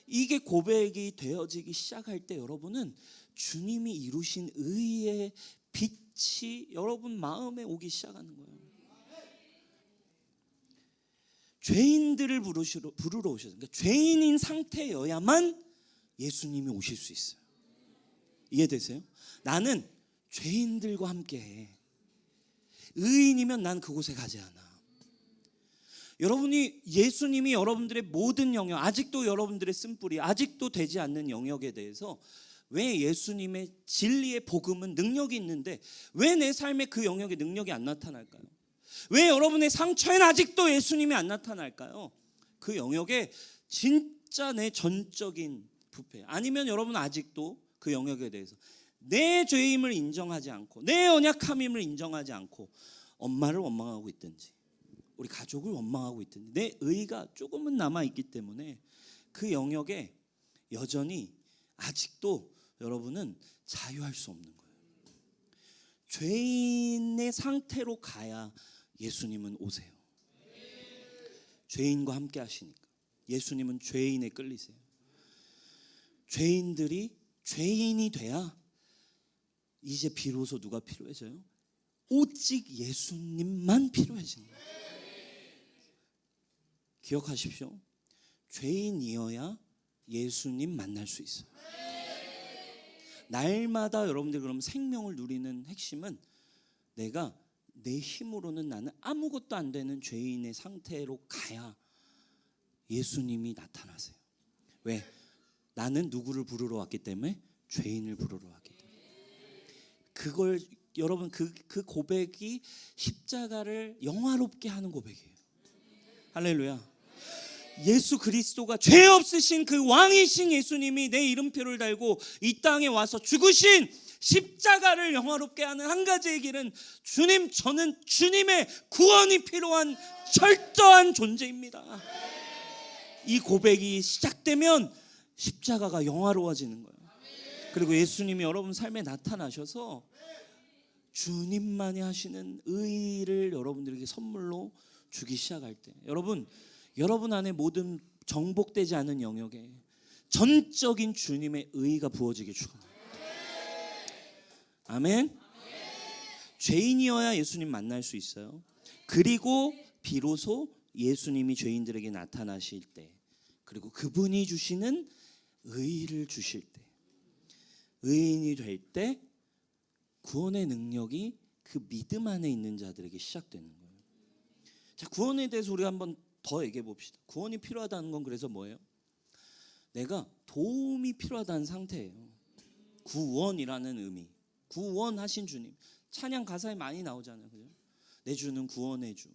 이게 고백이 되어지기 시작할 때 여러분은 주님이 이루신 의의 빛이 여러분 마음에 오기 시작하는 거예요. 죄인들을 부르러 오셔서, 그러니까 죄인인 상태여야만 예수님이 오실 수 있어요. 이해되세요? 나는 죄인들과 함께해. 의인이면 난 그곳에 가지 않아. 여러분이 예수님이 여러분들의 모든 영역, 아직도 여러분들의 쓴뿌리, 아직도 되지 않는 영역에 대해서 왜 예수님의 진리의 복음은 능력이 있는데 왜 내 삶에 그 영역의 능력이 안 나타날까요? 왜 여러분의 상처에는 아직도 예수님이 안 나타날까요? 그 영역에 진짜 내 전적인 부패, 아니면 여러분 아직도 그 영역에 대해서 내 죄임을 인정하지 않고 내 연약함임을 인정하지 않고 엄마를 원망하고 있든지 우리 가족을 원망하고 있든지 내 의가 조금은 남아있기 때문에 그 영역에 여전히 아직도 여러분은 자유할 수 없는 거예요. 죄인의 상태로 가야 예수님은 오세요. 죄인과 함께 하시니까. 예수님은 죄인에 끌리세요. 죄인들이 죄인이 돼야 이제 비로소 누가 필요해져요? 오직 예수님만 필요해지는 거예요. 기억하십시오. 죄인이어야 예수님 만날 수 있어요. 날마다 여러분들 그럼 생명을 누리는 핵심은 내가 내 힘으로는 나는 아무것도 안 되는 죄인의 상태로 가야 예수님이 나타나세요. 왜? 나는 누구를 부르러 왔기 때문에? 죄인을 부르러 왔기 때문에. 그걸 여러분 그 고백이 십자가를 영화롭게 하는 고백이에요. 할렐루야. 예수 그리스도가 죄 없으신 그 왕이신 예수님이 내 이름표를 달고 이 땅에 와서 죽으신 십자가를 영화롭게 하는 한 가지의 길은 주님, 저는 주님의 구원이 필요한 철저한 존재입니다. 이 고백이 시작되면 십자가가 영화로워지는 거예요. 그리고 예수님이 여러분 삶에 나타나셔서 주님만이 하시는 의를 여러분들에게 선물로 주기 시작할 때 여러분 안에 모든 정복되지 않은 영역에 전적인 주님의 의가 부어지게 축원합니다. 아멘. 죄인이어야 예수님 만날 수 있어요. 그리고 비로소 예수님이 죄인들에게 나타나실 때, 그리고 그분이 주시는 의를 주실 때, 의인이 될 때 구원의 능력이 그 믿음 안에 있는 자들에게 시작되는 거예요. 자, 구원에 대해서 우리가 한번 더 얘기해 봅시다. 구원이 필요하다는 건 그래서 뭐예요? 내가 도움이 필요하다는 상태예요. 구원이라는 의미. 구원하신 주님. 찬양 가사에 많이 나오잖아요. 그죠? 내 주는 구원의 주.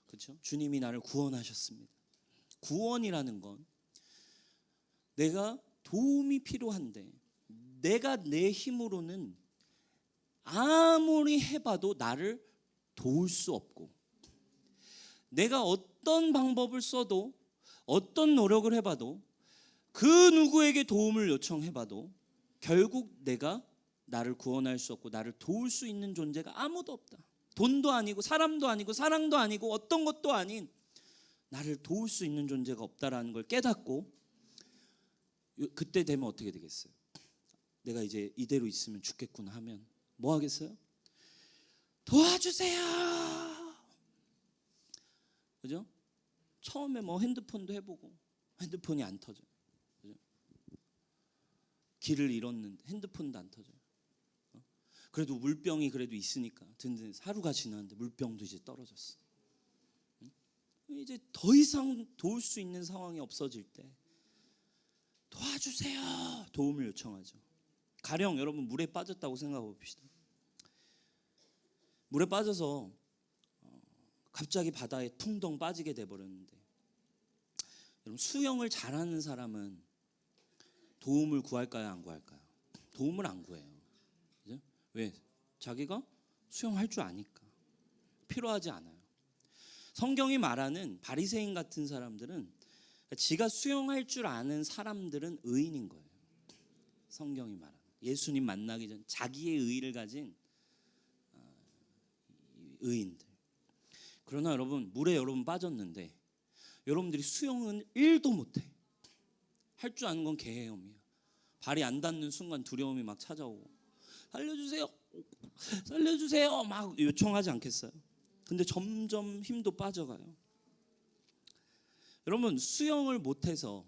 그렇죠? 주님이 나를 구원하셨습니다. 구원이라는 건 내가 도움이 필요한데 내가 내 힘으로는 아무리 해봐도 나를 도울 수 없고, 내가 어떤 방법을 써도 어떤 노력을 해봐도 그 누구에게 도움을 요청해봐도 결국 내가 나를 구원할 수 없고 나를 도울 수 있는 존재가 아무도 없다. 돈도 아니고 사람도 아니고 사랑도 아니고 어떤 것도 아닌 나를 도울 수 있는 존재가 없다라는 걸 깨닫고 그때 되면 어떻게 되겠어요? 내가 이제 이대로 있으면 죽겠구나 하면 뭐 하겠어요? 도와주세요. 그죠? 처음에 뭐 핸드폰도 해보고 핸드폰이 안 터져요. 그죠? 길을 잃었는데 핸드폰도 안 터져요. 그래도 물병이 그래도 있으니까 든든해서 하루가 지났는데 물병도 이제 떨어졌어. 이제 더 이상 도울 수 있는 상황이 없어질 때 도와주세요. 도움을 요청하죠. 가령 여러분 물에 빠졌다고 생각해 봅시다. 물에 빠져서 갑자기 바다에 퉁덩 빠지게 돼버렸는데, 여러분 수영을 잘하는 사람은 도움을 구할까요, 안 구할까요? 도움을 안 구해요. 그죠? 왜? 자기가 수영할 줄 아니까. 필요하지 않아요. 성경이 말하는 바리새인 같은 사람들은, 지가 수영할 줄 아는 사람들은 의인인 거예요. 성경이 말하는 예수님 만나기 전 자기의 의의를 가진 의인들. 그러나 여러분, 물에 여러분 빠졌는데 여러분들이 수영은 1도 못해. 할 줄 아는 건 개헤엄이야. 발이 안 닿는 순간 두려움이 막 찾아오고, 살려주세요, 살려주세요 막 요청하지 않겠어요? 근데 점점 힘도 빠져가요. 여러분, 수영을 못해서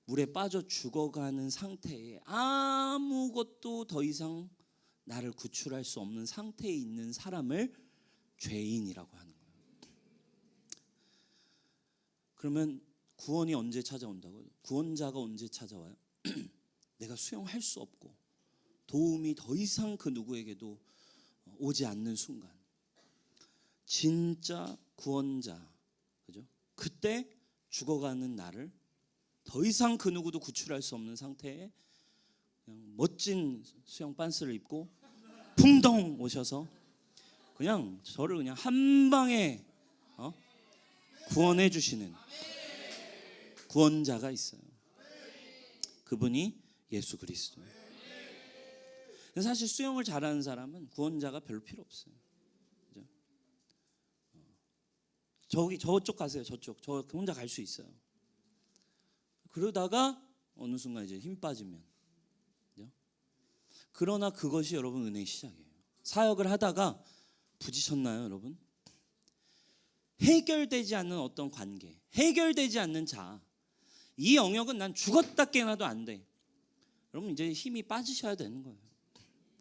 물에 빠져 죽어가는 상태에 아무것도 더 이상 나를 구출할 수 없는 상태에 있는 사람을 죄인이라고 하는 거예요. 그러면 구원이 언제 찾아온다고요? 구원자가 언제 찾아와요? 내가 수영할 수 없고 도움이 더 이상 그 누구에게도 오지 않는 순간, 진짜 구원자, 그죠? 그때 죽어가는 나를 더 이상 그 누구도 구출할 수 없는 상태에 그냥 멋진 수영 빤스를 입고 풍덩 오셔서 그냥 저를 그냥 한 방에 구원해 주시는 구원자가 있어요. 그분이 예수 그리스도예요. 사실 수영을 잘하는 사람은 구원자가 별로 필요 없어요. 그죠? 저쪽 가세요. 저쪽. 저 혼자 갈 수 있어요. 그러다가 어느 순간 이제 힘 빠지면, 그죠? 그러나 그것이 여러분 은혜의 시작이에요. 사역을 하다가 부딪혔나요, 여러분? 해결되지 않는 어떤 관계, 해결되지 않는 자, 이 영역은 난 죽었다 깨어나도 안 돼. 여러분 이제 힘이 빠지셔야 되는 거예요.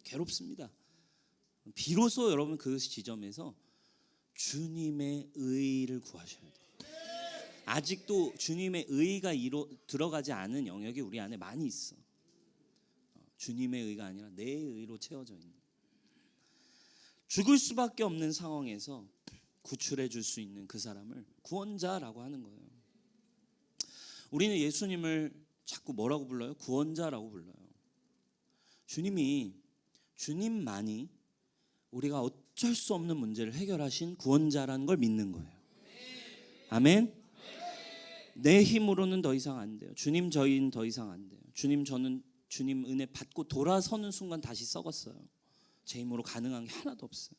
괴롭습니다. 비로소 여러분 그 지점에서 주님의 의를 구하셔야 돼요. 아직도 주님의 의가 들어가지 않은 영역이 우리 안에 많이 있어. 주님의 의가 아니라 내 의로 채워져 있는, 죽을 수밖에 없는 상황에서 구출해 줄 수 있는 그 사람을 구원자라고 하는 거예요. 우리는 예수님을 자꾸 뭐라고 불러요? 구원자라고 불러요. 주님만이 우리가 어쩔 수 없는 문제를 해결하신 구원자라는 걸 믿는 거예요. 아멘. 내 힘으로는 더 이상 안 돼요. 주님, 저희는 더 이상 안 돼요. 저는 주님 은혜 받고 돌아서는 순간 다시 썩었어요. 제 힘으로 가능한 게 하나도 없어요.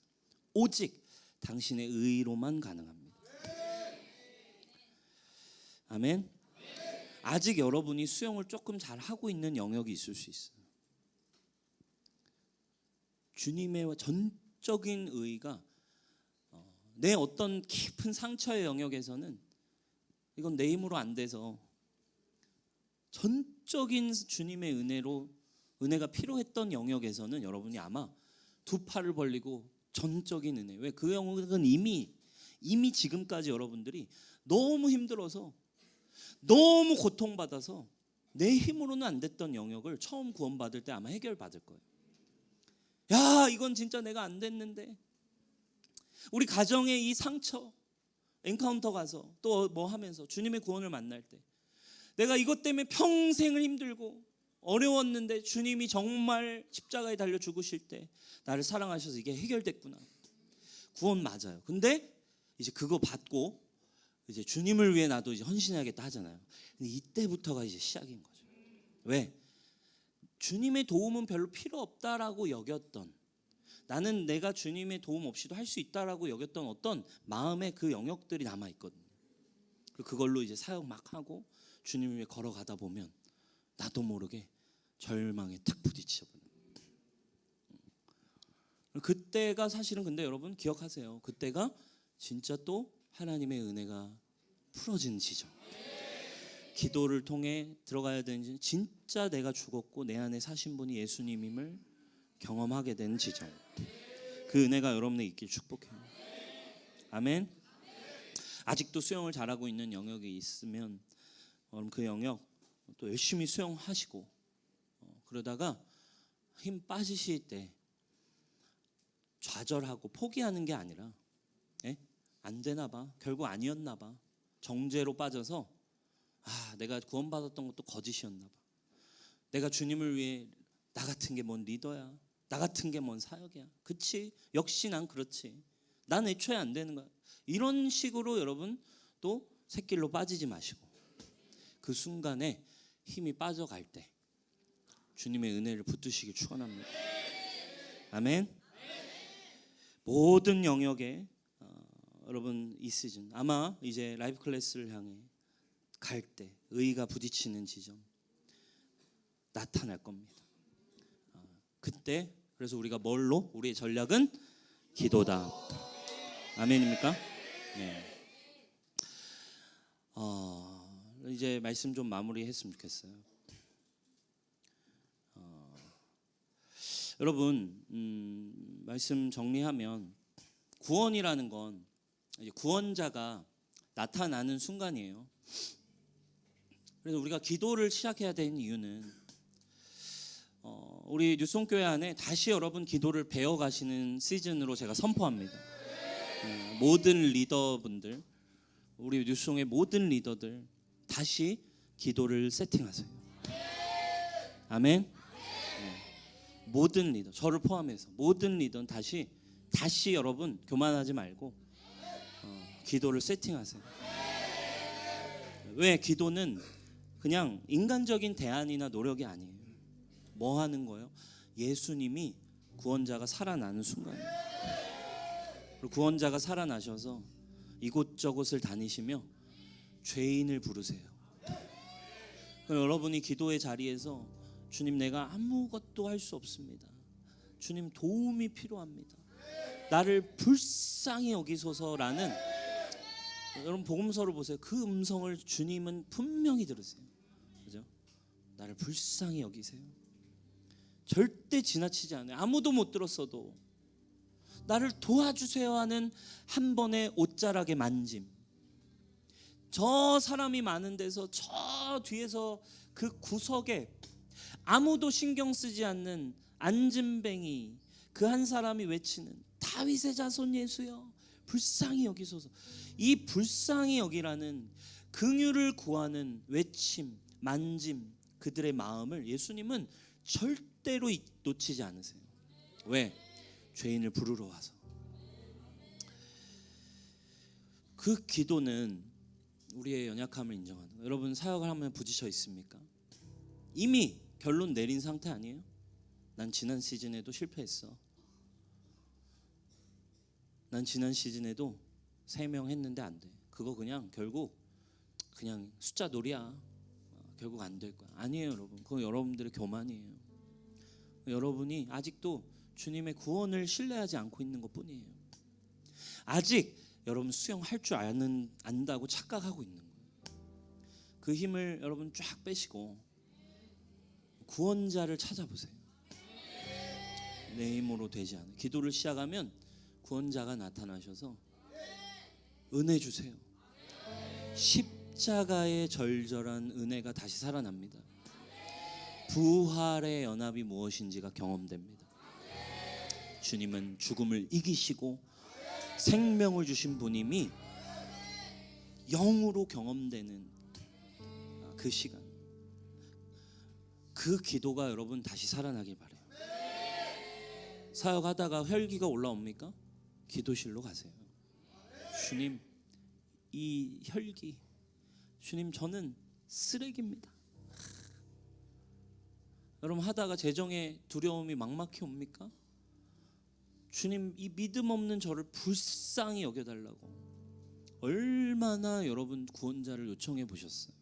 오직 당신의 의로만 가능합니다. 아멘. 아직 여러분이 수영을 조금 잘 하고 있는 영역이 있을 수 있어요. 주님의 전적인 의가 내 어떤 깊은 상처의 영역에서는 이건 내 힘으로 안 돼서 전적인 주님의 은혜가 필요했던 영역에서는 여러분이 아마 두 팔을 벌리고 전적인 은혜, 왜? 그 영역은 이미 지금까지 여러분들이 너무 힘들어서 너무 고통받아서 내 힘으로는 안 됐던 영역을 처음 구원받을 때 아마 해결받을 거예요. 야, 이건 진짜 내가 안 됐는데. 우리 가정의 이 상처, 엔카운터 가서 또 뭐 하면서 주님의 구원을 만날 때, 내가 이것 때문에 평생을 힘들고 어려웠는데 주님이 정말 십자가에 달려 죽으실 때 나를 사랑하셔서 이게 해결됐구나. 구원 맞아요. 근데 이제 그거 받고 이제 주님을 위해 나도 이제 헌신해야겠다 하잖아요. 근데 이때부터가 이제 시작인 거죠. 왜? 주님의 도움은 별로 필요 없다라고 여겼던, 나는 내가 주님의 도움 없이도 할 수 있다라고 여겼던 어떤 마음의 그 영역들이 남아 있거든요. 그리고 그걸로 이제 사역 막 하고 주님 위에 걸어가다 보면 나도 모르게 절망에 탁 부딪혀버려요. 그때가 사실은 근데 여러분 기억하세요. 그때가 진짜 또 하나님의 은혜가 풀어진 지점. 기도를 통해 들어가야 되는 진짜 내가 죽었고 내 안에 사신 분이 예수님임을 경험하게 되는 지점. 그 은혜가 여러분에 있길 축복해요. 아멘. 아직도 수영을 잘하고 있는 영역이 있으면 여러분 그 영역 또 열심히 수영하시고 그러다가 힘 빠지실 때 좌절하고 포기하는 게 아니라 안 되나 봐. 결국 아니었나 봐. 정죄로 빠져서 내가 구원받았던 것도 거짓이었나 봐. 내가 주님을 위해 나 같은 게 뭔 리더야. 나 같은 게 뭔 사역이야. 그치? 역시 난 그렇지. 난 애초에 안 되는 거야. 이런 식으로 여러분 또 샛길로 빠지지 마시고 그 순간에 힘이 빠져갈 때 주님의 은혜를 붙드시길 축원합니다. 아멘. 모든 영역에 여러분 이 시즌 아마 이제 라이프 클래스를 향해 갈 때 의가 부딪히는 지점 나타날 겁니다. 그때 그래서 우리가 뭘로? 우리의 전략은 기도다. 아멘입니까? 네. 이제 말씀 좀 마무리했으면 좋겠어요. 여러분 말씀 정리하면 구원이라는 건 이제 구원자가 나타나는 순간이에요. 그래서 우리가 기도를 시작해야 되는 이유는 우리 뉴송교회 안에 다시 여러분 기도를 배워가시는 시즌으로 제가 선포합니다. 모든 리더분들, 우리 뉴송의 모든 리더들 다시 기도를 세팅하세요. 아멘. 모든 리더, 저를 포함해서 모든 리더는 다시 여러분 교만하지 말고 기도를 세팅하세요. 왜? 기도는 그냥 인간적인 대안이나 노력이 아니에요. 뭐 하는 거예요? 예수님이 구원자가 살아나는 순간이에요. 그리고 구원자가 살아나셔서 이곳저곳을 다니시며 죄인을 부르세요. 여러분이 기도의 자리에서 주님 내가 아무것도 할 수 없습니다. 주님 도움이 필요합니다. 나를 불쌍히 여기소서라는 여러분 복음서를 보세요. 그 음성을 주님은 분명히 들으세요. 그죠? 나를 불쌍히 여기세요. 절대 지나치지 않아요. 아무도 못 들었어도 나를 도와주세요 하는 한 번의 옷자락의 만짐. 저 사람이 많은 데서 저 뒤에서 그 구석에 아무도 신경 쓰지 않는 안진뱅이 그 한 사람이 외치는 다윗의 자손 예수여 불쌍히 여기소서. 이 불쌍히 여기라는 긍휼을 구하는 외침, 만짐, 그들의 마음을 예수님은 절대로 놓치지 않으세요. 왜? 죄인을 부르러 와서. 그 기도는 우리의 연약함을 인정하는 거예요. 여러분 사역을 하면 부딪혀 있습니까? 이미 결론 내린 상태 아니에요? 난 지난 시즌에도 실패했어. 난 지난 시즌에도 3명 했는데 안 돼. 그거 그냥 결국 그냥 숫자 놀이야. 결국 안 될 거야. 아니에요, 여러분. 그건 여러분들의 교만이에요. 여러분이 아직도 주님의 구원을 신뢰하지 않고 있는 것뿐이에요. 아직 여러분 수영할 줄 안다고 착각하고 있는 거예요. 그 힘을 여러분 쫙 빼시고 구원자를 찾아보세요. 내 힘으로 되지 않아요. 기도를 시작하면 구원자가 나타나셔서 은혜 주세요. 십자가의 절절한 은혜가 다시 살아납니다. 부활의 연합이 무엇인지가 경험됩니다. 주님은 죽음을 이기시고 생명을 주신 분임이 영으로 경험되는 그 시간, 그 기도가 여러분 다시 살아나길 바라요. 사역하다가 혈기가 올라옵니까? 기도실로 가세요. 주님, 이 혈기, 주님 저는 쓰레기입니다. 여러분 하다가 재정의 두려움이 막막히 옵니까? 주님 이 믿음 없는 저를 불쌍히 여겨달라고 얼마나 여러분 구원자를 요청해 보셨어요?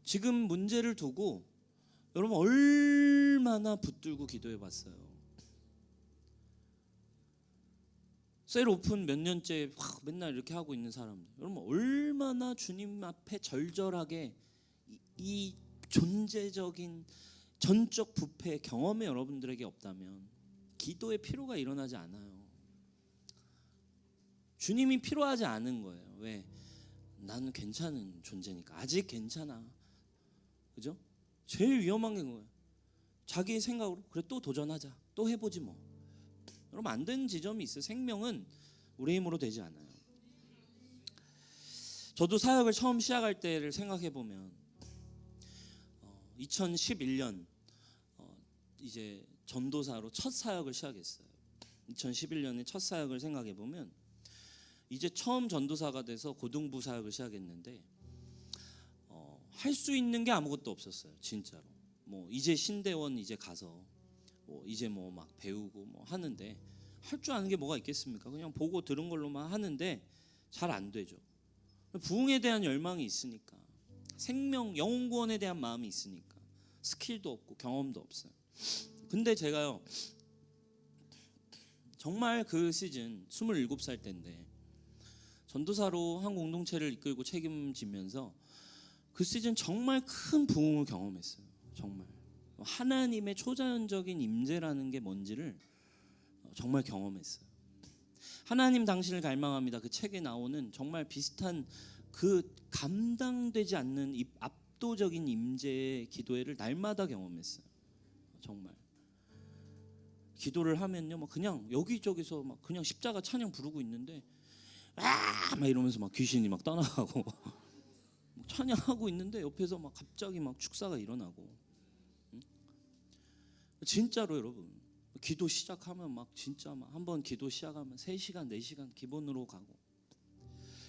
지금 문제를 두고 여러분 얼마나 붙들고 기도해 봤어요? 셀 오픈 몇 년째 맨날 이렇게 하고 있는 사람들, 여러분 얼마나 주님 앞에 절절하게 이 존재적인 전적 부패 경험이 여러분들에게 없다면 기도의 필요가 일어나지 않아요. 주님이 필요하지 않은 거예요. 왜? 나는 괜찮은 존재니까. 아직 괜찮아. 그죠? 제일 위험한 게 뭐예요? 자기의 생각으로 그래 또 도전하자, 또 해보지 뭐. 여러분 안 되는 지점이 있어요. 생명은 우리 힘으로 되지 않아요. 저도 사역을 처음 시작할 때를 생각해 보면 2011년 이제 전도사로 첫 사역을 시작했어요. 2011년에 첫 사역을 생각해 보면 이제 처음 전도사가 돼서 고등부 사역을 시작했는데 할 수 있는 게 아무것도 없었어요. 진짜로. 뭐 이제 신대원 이제 가서 이제 뭐 막 배우고 뭐 하는데 할 줄 아는 게 뭐가 있겠습니까? 그냥 보고 들은 걸로만 하는데 잘 안 되죠. 부흥에 대한 열망이 있으니까, 생명 영혼 구원에 대한 마음이 있으니까 스킬도 없고 경험도 없어요. 근데 제가요 정말 그 시즌 27살 때인데 전도사로 한 공동체를 이끌고 책임지면서 그 시즌 정말 큰 부흥을 경험했어요. 정말 하나님의 초자연적인 임재라는 게 뭔지를 정말 경험했어요. 하나님 당신을 갈망합니다. 그 책에 나오는 정말 비슷한 그 감당되지 않는 압도적인 임재의 기도회를 날마다 경험했어요. 정말 기도를 하면요, 막 그냥 여기저기서 막 그냥 십자가 찬양 부르고 있는데 막 이러면서 막 귀신이 막 떠나가고 찬양하고 있는데 옆에서 막 갑자기 막 축사가 일어나고. 진짜로 여러분 기도 시작하면 막 진짜 막 한번 기도 시작하면 3시간 4시간 기본으로 가고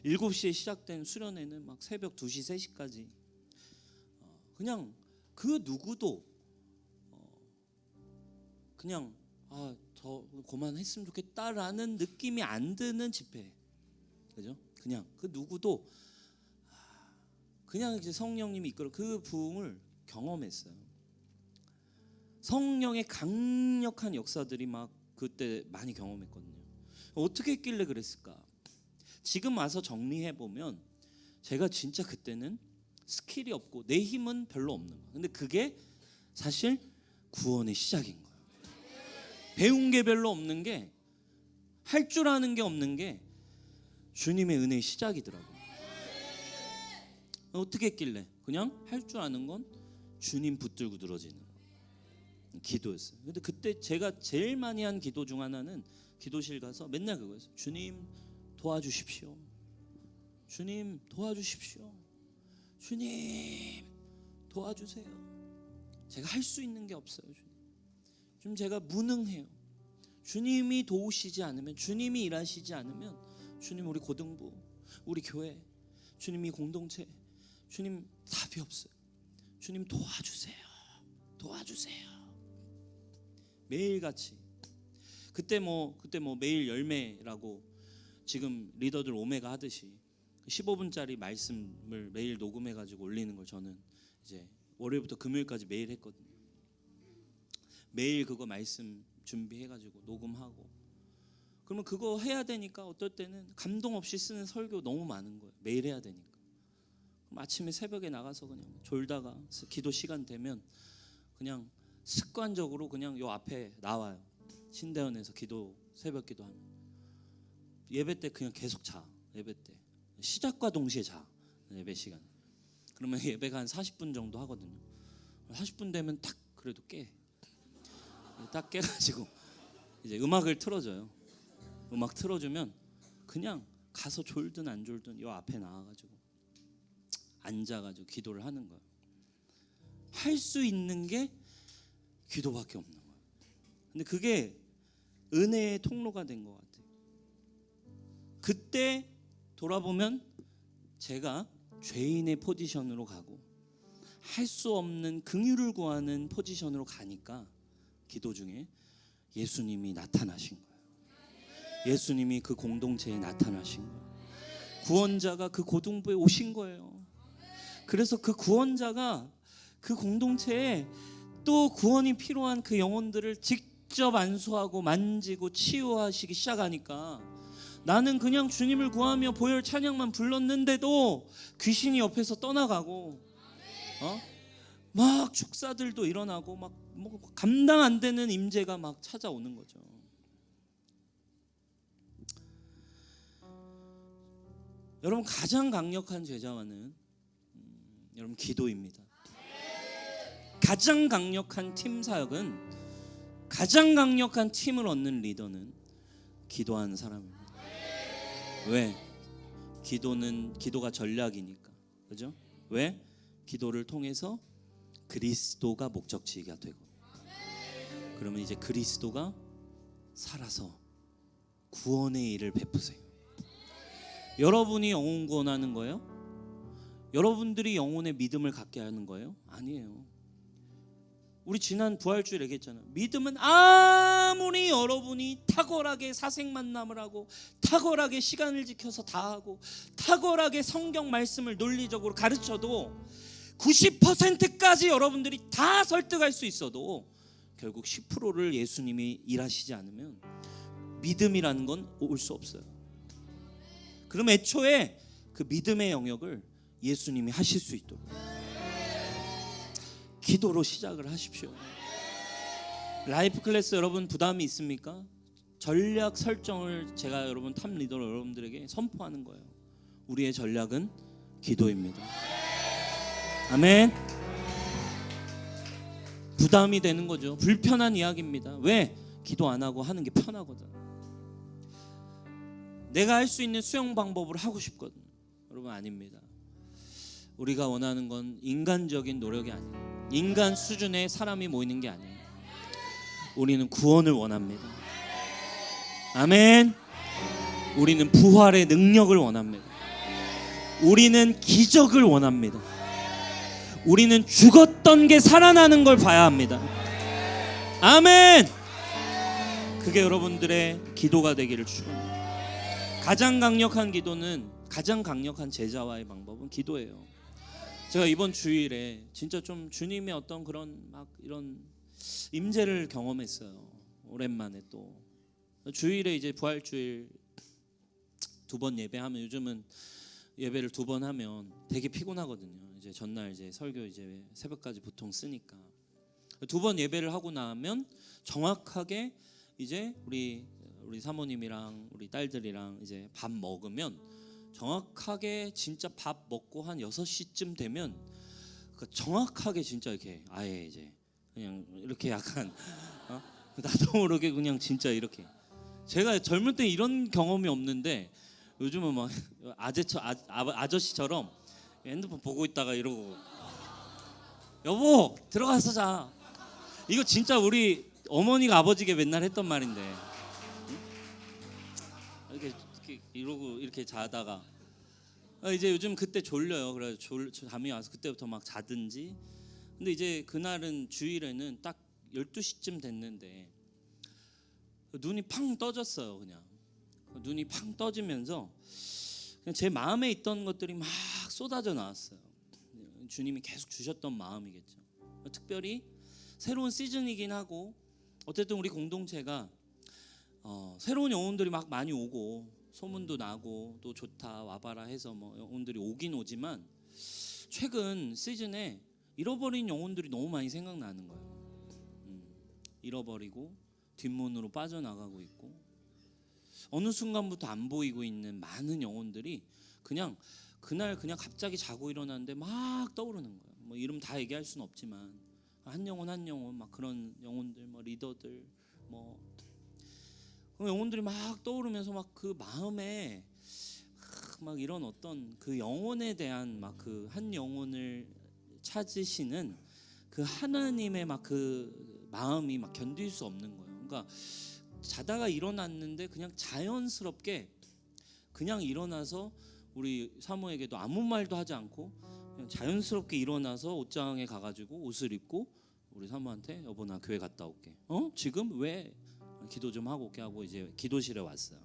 7시에 시작된 수련회는 막 새벽 2시 3시까지 그냥 그 누구도 그냥 더 그만했으면 좋겠다라는 느낌이 안 드는 집회. 그죠? 그냥 그 누구도 그냥 이제 성령님이 이끌어 그 부흥을 경험했어요. 성령의 강력한 역사들이 막 그때 많이 경험했거든요. 어떻게 했길래 그랬을까? 지금 와서 정리해 보면 제가 진짜 그때는 스킬이 없고 내 힘은 별로 없는 거예요. 근데 그게 사실 구원의 시작인 거예요. 배운 게 별로 없는 게, 할 줄 아는 게 없는 게 주님의 은혜의 시작이더라고요. 어떻게 했길래? 그냥 할 줄 아는 건 주님 붙들고 늘어지는 기도였어요. 근데 그때 제가 제일 많이 한 기도 중 하나는 기도실 가서 맨날 그거였어요. 주님 도와주십시오. 주님 도와주십시오. 주님 도와주세요. 제가 할 수 있는 게 없어요. 주님 제가 무능해요. 주님이 도우시지 않으면, 주님이 일하시지 않으면, 주님 우리 고등부, 우리 교회, 주님 이 공동체, 주님 답이 없어요. 주님 도와주세요. 도와주세요. 매일같이. 그때 뭐 매일 열매라고 지금 리더들 오메가 하듯이 15분짜리 말씀을 매일 녹음해가지고 올리는 걸 저는 이제 월요일부터 금요일까지 매일 했거든요. 매일 그거 말씀 준비해가지고 녹음하고. 그러면 그거 해야 되니까 어떨 때는 감동 없이 쓰는 설교 너무 많은 거예요. 매일 해야 되니까. 그럼 아침에 새벽에 나가서 그냥 졸다가 기도 시간 되면 그냥 습관적으로 그냥 요 앞에 나와요. 신대원에서 기도, 새벽 기도하면 예배 때 그냥 계속 자. 예배 때 시작과 동시에 자. 예배 시간. 그러면 예배가 한 40분 정도 하거든요. 40분 되면 딱 그래도 딱 깨가지고 이제 음악을 틀어줘요. 음악 틀어주면 그냥 가서 졸든 안 졸든 요 앞에 나와가지고 앉아가지고 기도를 하는 거예요. 할 수 있는 게 기도밖에 없는 거예요. 근데 그게 은혜의 통로가 된 것 같아요. 그때 돌아보면 제가 죄인의 포지션으로 가고 할 수 없는 긍휼을 구하는 포지션으로 가니까 기도 중에 예수님이 나타나신 거예요. 예수님이 그 공동체에 나타나신 거예요. 구원자가 그 고등부에 오신 거예요. 그래서 그 구원자가 그 공동체에 또 구원이 필요한 그 영혼들을 직접 안수하고 만지고 치유하시기 시작하니까 나는 그냥 주님을 구하며 보혈 찬양만 불렀는데도 귀신이 옆에서 떠나가고 막 축사들도 일어나고 막 뭐 감당 안 되는 임재가 막 찾아오는 거죠. 여러분, 가장 강력한 제자와는 여러분 기도입니다. 가장 강력한 팀 사역은, 가장 강력한 팀을 얻는 리더는 기도하는 사람입니다. 왜? 기도가 전략이니까. 그죠? 왜? 기도를 통해서 그리스도가 목적지가 되고, 그러면 이제 그리스도가 살아서 구원의 일을 베푸세요. 여러분이 영혼 구원하는 거예요? 여러분들이 영혼의 믿음을 갖게 하는 거예요? 아니에요. 우리 지난 부활주일 얘기했잖아요. 믿음은 아무리 여러분이 탁월하게 사색 만남을 하고 탁월하게 시간을 지켜서 다 하고 탁월하게 성경 말씀을 논리적으로 가르쳐도 90%까지 여러분들이 다 설득할 수 있어도 결국 10%를 예수님이 일하시지 않으면 믿음이라는 건 올 수 없어요. 그럼 애초에 그 믿음의 영역을 예수님이 하실 수 있도록 기도로 시작을 하십시오. 라이프 클래스 여러분 부담이 있습니까? 전략 설정을 제가 여러분 탑 리더로 여러분들에게 선포하는 거예요. 우리의 전략은 기도입니다. 아멘. 부담이 되는 거죠. 불편한 이야기입니다. 왜? 기도 안 하고 하는 게 편하거든. 내가 할 수 있는 수영 방법을 하고 싶거든. 여러분, 아닙니다. 우리가 원하는 건 인간적인 노력이 아니에요. 인간 수준의 사람이 모이는 게 아니에요. 우리는 구원을 원합니다. 아멘. 우리는 부활의 능력을 원합니다. 우리는 기적을 원합니다. 우리는 죽었던 게 살아나는 걸 봐야 합니다. 아멘. 그게 여러분들의 기도가 되기를 축원합니다. 가장 강력한 기도는, 가장 강력한 제자와의 방법은 기도예요. 제가 이번 주일에 진짜 좀 주님의 어떤 그런 막 이런 임재를 경험했어요. 오랜만에 또 주일에 이제 부활주일 2번 예배하면, 요즘은 예배를 2번 하면 되게 피곤하거든요. 이제 전날 이제 설교 이제 새벽까지 보통 쓰니까 2번 예배를 하고 나면 정확하게 이제 우리 사모님이랑 우리 딸들이랑 이제 밥 먹으면 정확하게 진짜 밥 먹고 한 6시쯤 되면 정확하게 진짜 이렇게 아예 이제 그냥 이렇게 약간 나도 모르게 그냥 진짜 이렇게, 제가 젊을 때 이런 경험이 없는데 요즘은 막 아저씨처럼 핸드폰 보고 있다가 이러고 여보 들어가서 자. 이거 진짜 우리 어머니가 아버지가 맨날 했던 말인데 이렇게 이러고 이렇게 자다가 이제 요즘 그때 졸려요. 그래서 잠이 와서 그때부터 막 자든지. 근데 이제 그날은 주일에는 딱 12시쯤 됐는데 눈이 팡 떠졌어요. 그냥 눈이 팡 떠지면서 그냥 제 마음에 있던 것들이 막 쏟아져 나왔어요. 주님이 계속 주셨던 마음이겠죠. 특별히 새로운 시즌이긴 하고 어쨌든 우리 공동체가 새로운 영혼들이 막 많이 오고 소문도 나고 또 좋다 와봐라 해서 뭐 영혼들이 오긴 오지만 최근 시즌에 잃어버린 영혼들이 너무 많이 생각나는 거예요. 잃어버리고 뒷문으로 빠져나가고 있고 어느 순간부터 안 보이고 있는 많은 영혼들이 그냥 그날 그냥 갑자기 자고 일어났는데 막 떠오르는 거예요. 뭐 이름 다 얘기할 수는 없지만 한 영혼 한 영혼 막 그런 영혼들, 뭐 리더들, 뭐 영혼들이 막 떠오르면서 막 그 마음에 막 이런 어떤 그 영혼에 대한 막 그 한 영혼을 찾으시는 그 하나님의 막 그 마음이 막 견딜 수 없는 거예요. 그러니까 자다가 일어났는데 그냥 자연스럽게 그냥 일어나서 우리 사모에게도 아무 말도 하지 않고 그냥 자연스럽게 일어나서 옷장에 가가지고 옷을 입고 우리 사모한테 여보 나 교회 갔다 올게. 지금 왜? 기도 좀 하고 올게 하고 이제 기도실에 왔어요.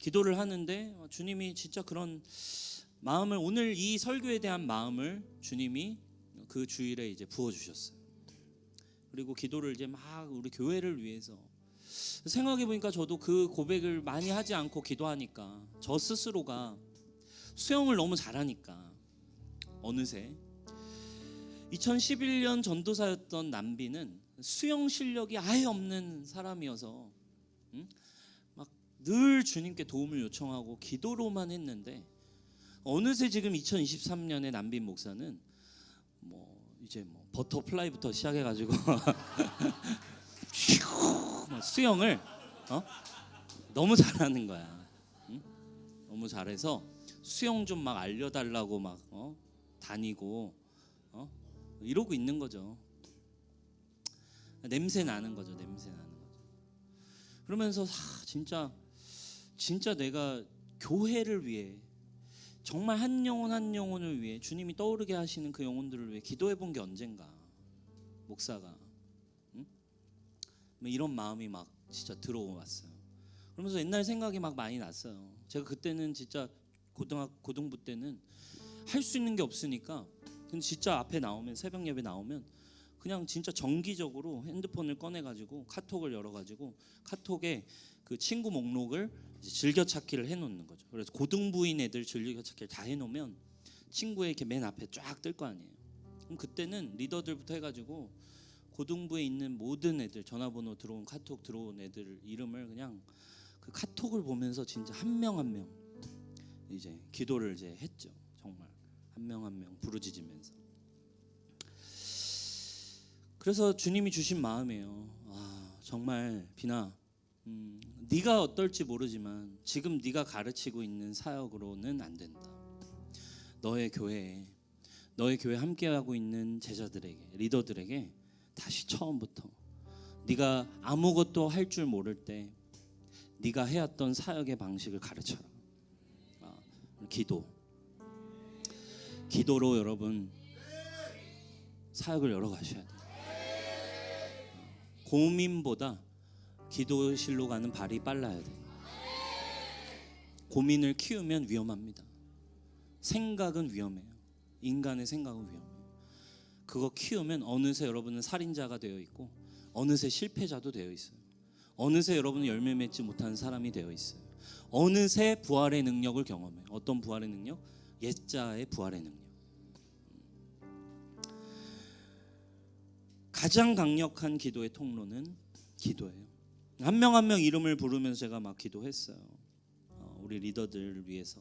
기도를 하는데 주님이 진짜 그런 마음을, 오늘 이 설교에 대한 마음을 주님이 그 주일에 이제 부어 주셨어요. 그리고 기도를 이제 막 우리 교회를 위해서, 생각해 보니까 저도 그 고백을 많이 하지 않고 기도하니까 저 스스로가 수영을 너무 잘하니까 어느새 2011년 전도사였던 남비는 수영 실력이 아예 없는 사람이어서 막 늘 주님께 도움을 요청하고 기도로만 했는데, 어느새 지금 2023년에 남빈 목사는 뭐 이제 뭐 버터플라이부터 시작해가지고 수영을 너무 잘하는 거야. 너무 잘해서 수영 좀 막 알려달라고 막 다니고 이러고 있는 거죠. 냄새 나는 거죠. 냄새 나는 거죠. 그러면서 진짜 내가 교회를 위해, 정말 한 영혼 한 영혼을 위해 주님이 떠오르게 하시는 그 영혼들을 위해 기도해 본 게 언젠가, 목사가 이런 마음이 막 진짜 들어왔어요. 그러면서 옛날 생각이 막 많이 났어요. 제가 그때는 진짜 고등부 때는 할 수 있는 게 없으니까, 근데 진짜 앞에 나오면, 새벽 예배 나오면 그냥 진짜 정기적으로 핸드폰을 꺼내가지고 카톡을 열어가지고 카톡에 그 친구 목록을 이제 즐겨찾기를 해놓는 거죠. 그래서 고등부인 애들 즐겨찾기를 다 해놓으면 친구에 이렇게 맨 앞에 쫙 뜰 거 아니에요. 그럼 그때는 리더들부터 해가지고 고등부에 있는 모든 애들, 전화번호 들어온, 카톡 들어온 애들 이름을 그냥 그 카톡을 보면서 진짜 한 명 한 명 이제 기도를 이제 했죠. 정말 한 명 한 명 부르짖으면서. 그래서 주님이 주신 마음이에요. 정말 비나, 네가 어떨지 모르지만 지금 네가 가르치고 있는 사역으로는 안 된다. 너의 교회에, 너의 교회 함께하고 있는 제자들에게, 리더들에게 다시 처음부터 네가 아무것도 할 줄 모를 때 네가 해왔던 사역의 방식을 가르쳐라. 기도로 여러분 사역을 열어가셔야 돼요. 고민보다 기도실로 가는 발이 빨라야 돼요. 고민을 키우면 위험합니다. 생각은 위험해요. 인간의 생각은 위험해요. 그거 키우면 어느새 여러분은 살인자가 되어 있고, 어느새 실패자도 되어 있어요. 어느새 여러분은 열매 맺지 못하는 사람이 되어 있어요. 어느새 부활의 능력을 경험해요. 어떤 부활의 능력? 옛자의 부활의 능력. 가장 강력한 기도의 통로는 기도예요. 한 명 한 명 이름을 부르면서 제가 막 기도했어요. 우리 리더들을 위해서,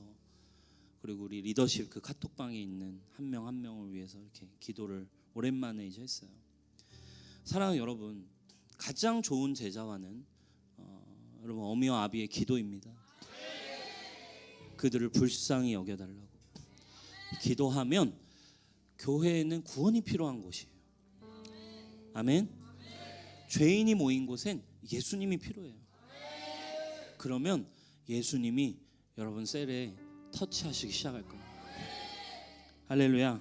그리고 우리 리더십 그 카톡방에 있는 한 명 한 명을 위해서 이렇게 기도를 오랜만에 이제 했어요. 사랑하는 여러분, 가장 좋은 제자와는 여러분 어미와 아비의 기도입니다. 그들을 불쌍히 여겨달라고. 기도하면 교회에는 구원이 필요한 곳이에요. 아멘. 죄인이 모인 곳엔 예수님이 필요해요. 그러면 예수님이 여러분 셀에 터치하시기 시작할 거예요. 할렐루야.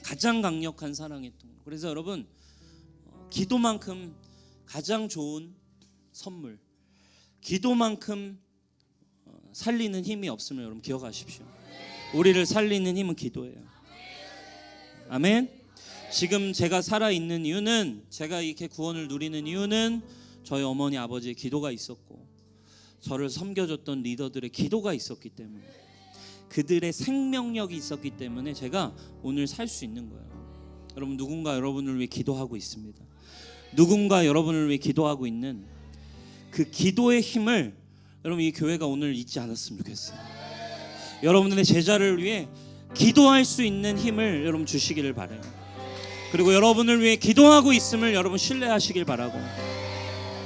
가장 강력한 사랑의 통로. 그래서 여러분 기도만큼 가장 좋은 선물, 기도만큼 살리는 힘이 없음을 여러분 기억하십시오. 우리를 살리는 힘은 기도예요. 아멘. 지금 제가 살아있는 이유는, 제가 이렇게 구원을 누리는 이유는 저희 어머니 아버지의 기도가 있었고, 저를 섬겨줬던 리더들의 기도가 있었기 때문에, 그들의 생명력이 있었기 때문에 제가 오늘 살 수 있는 거예요. 여러분, 누군가 여러분을 위해 기도하고 있습니다. 누군가 여러분을 위해 기도하고 있는 그 기도의 힘을 여러분 이 교회가 오늘 잊지 않았으면 좋겠어요. 여러분들의 제자를 위해 기도할 수 있는 힘을 여러분 주시기를 바라요. 그리고 여러분을 위해 기도하고 있음을 여러분 신뢰하시길 바라고,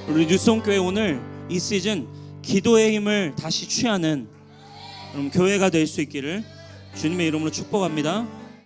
우리 뉴송교회 오늘 이 시즌 기도의 힘을 다시 취하는 여러분 교회가 될 수 있기를 주님의 이름으로 축복합니다.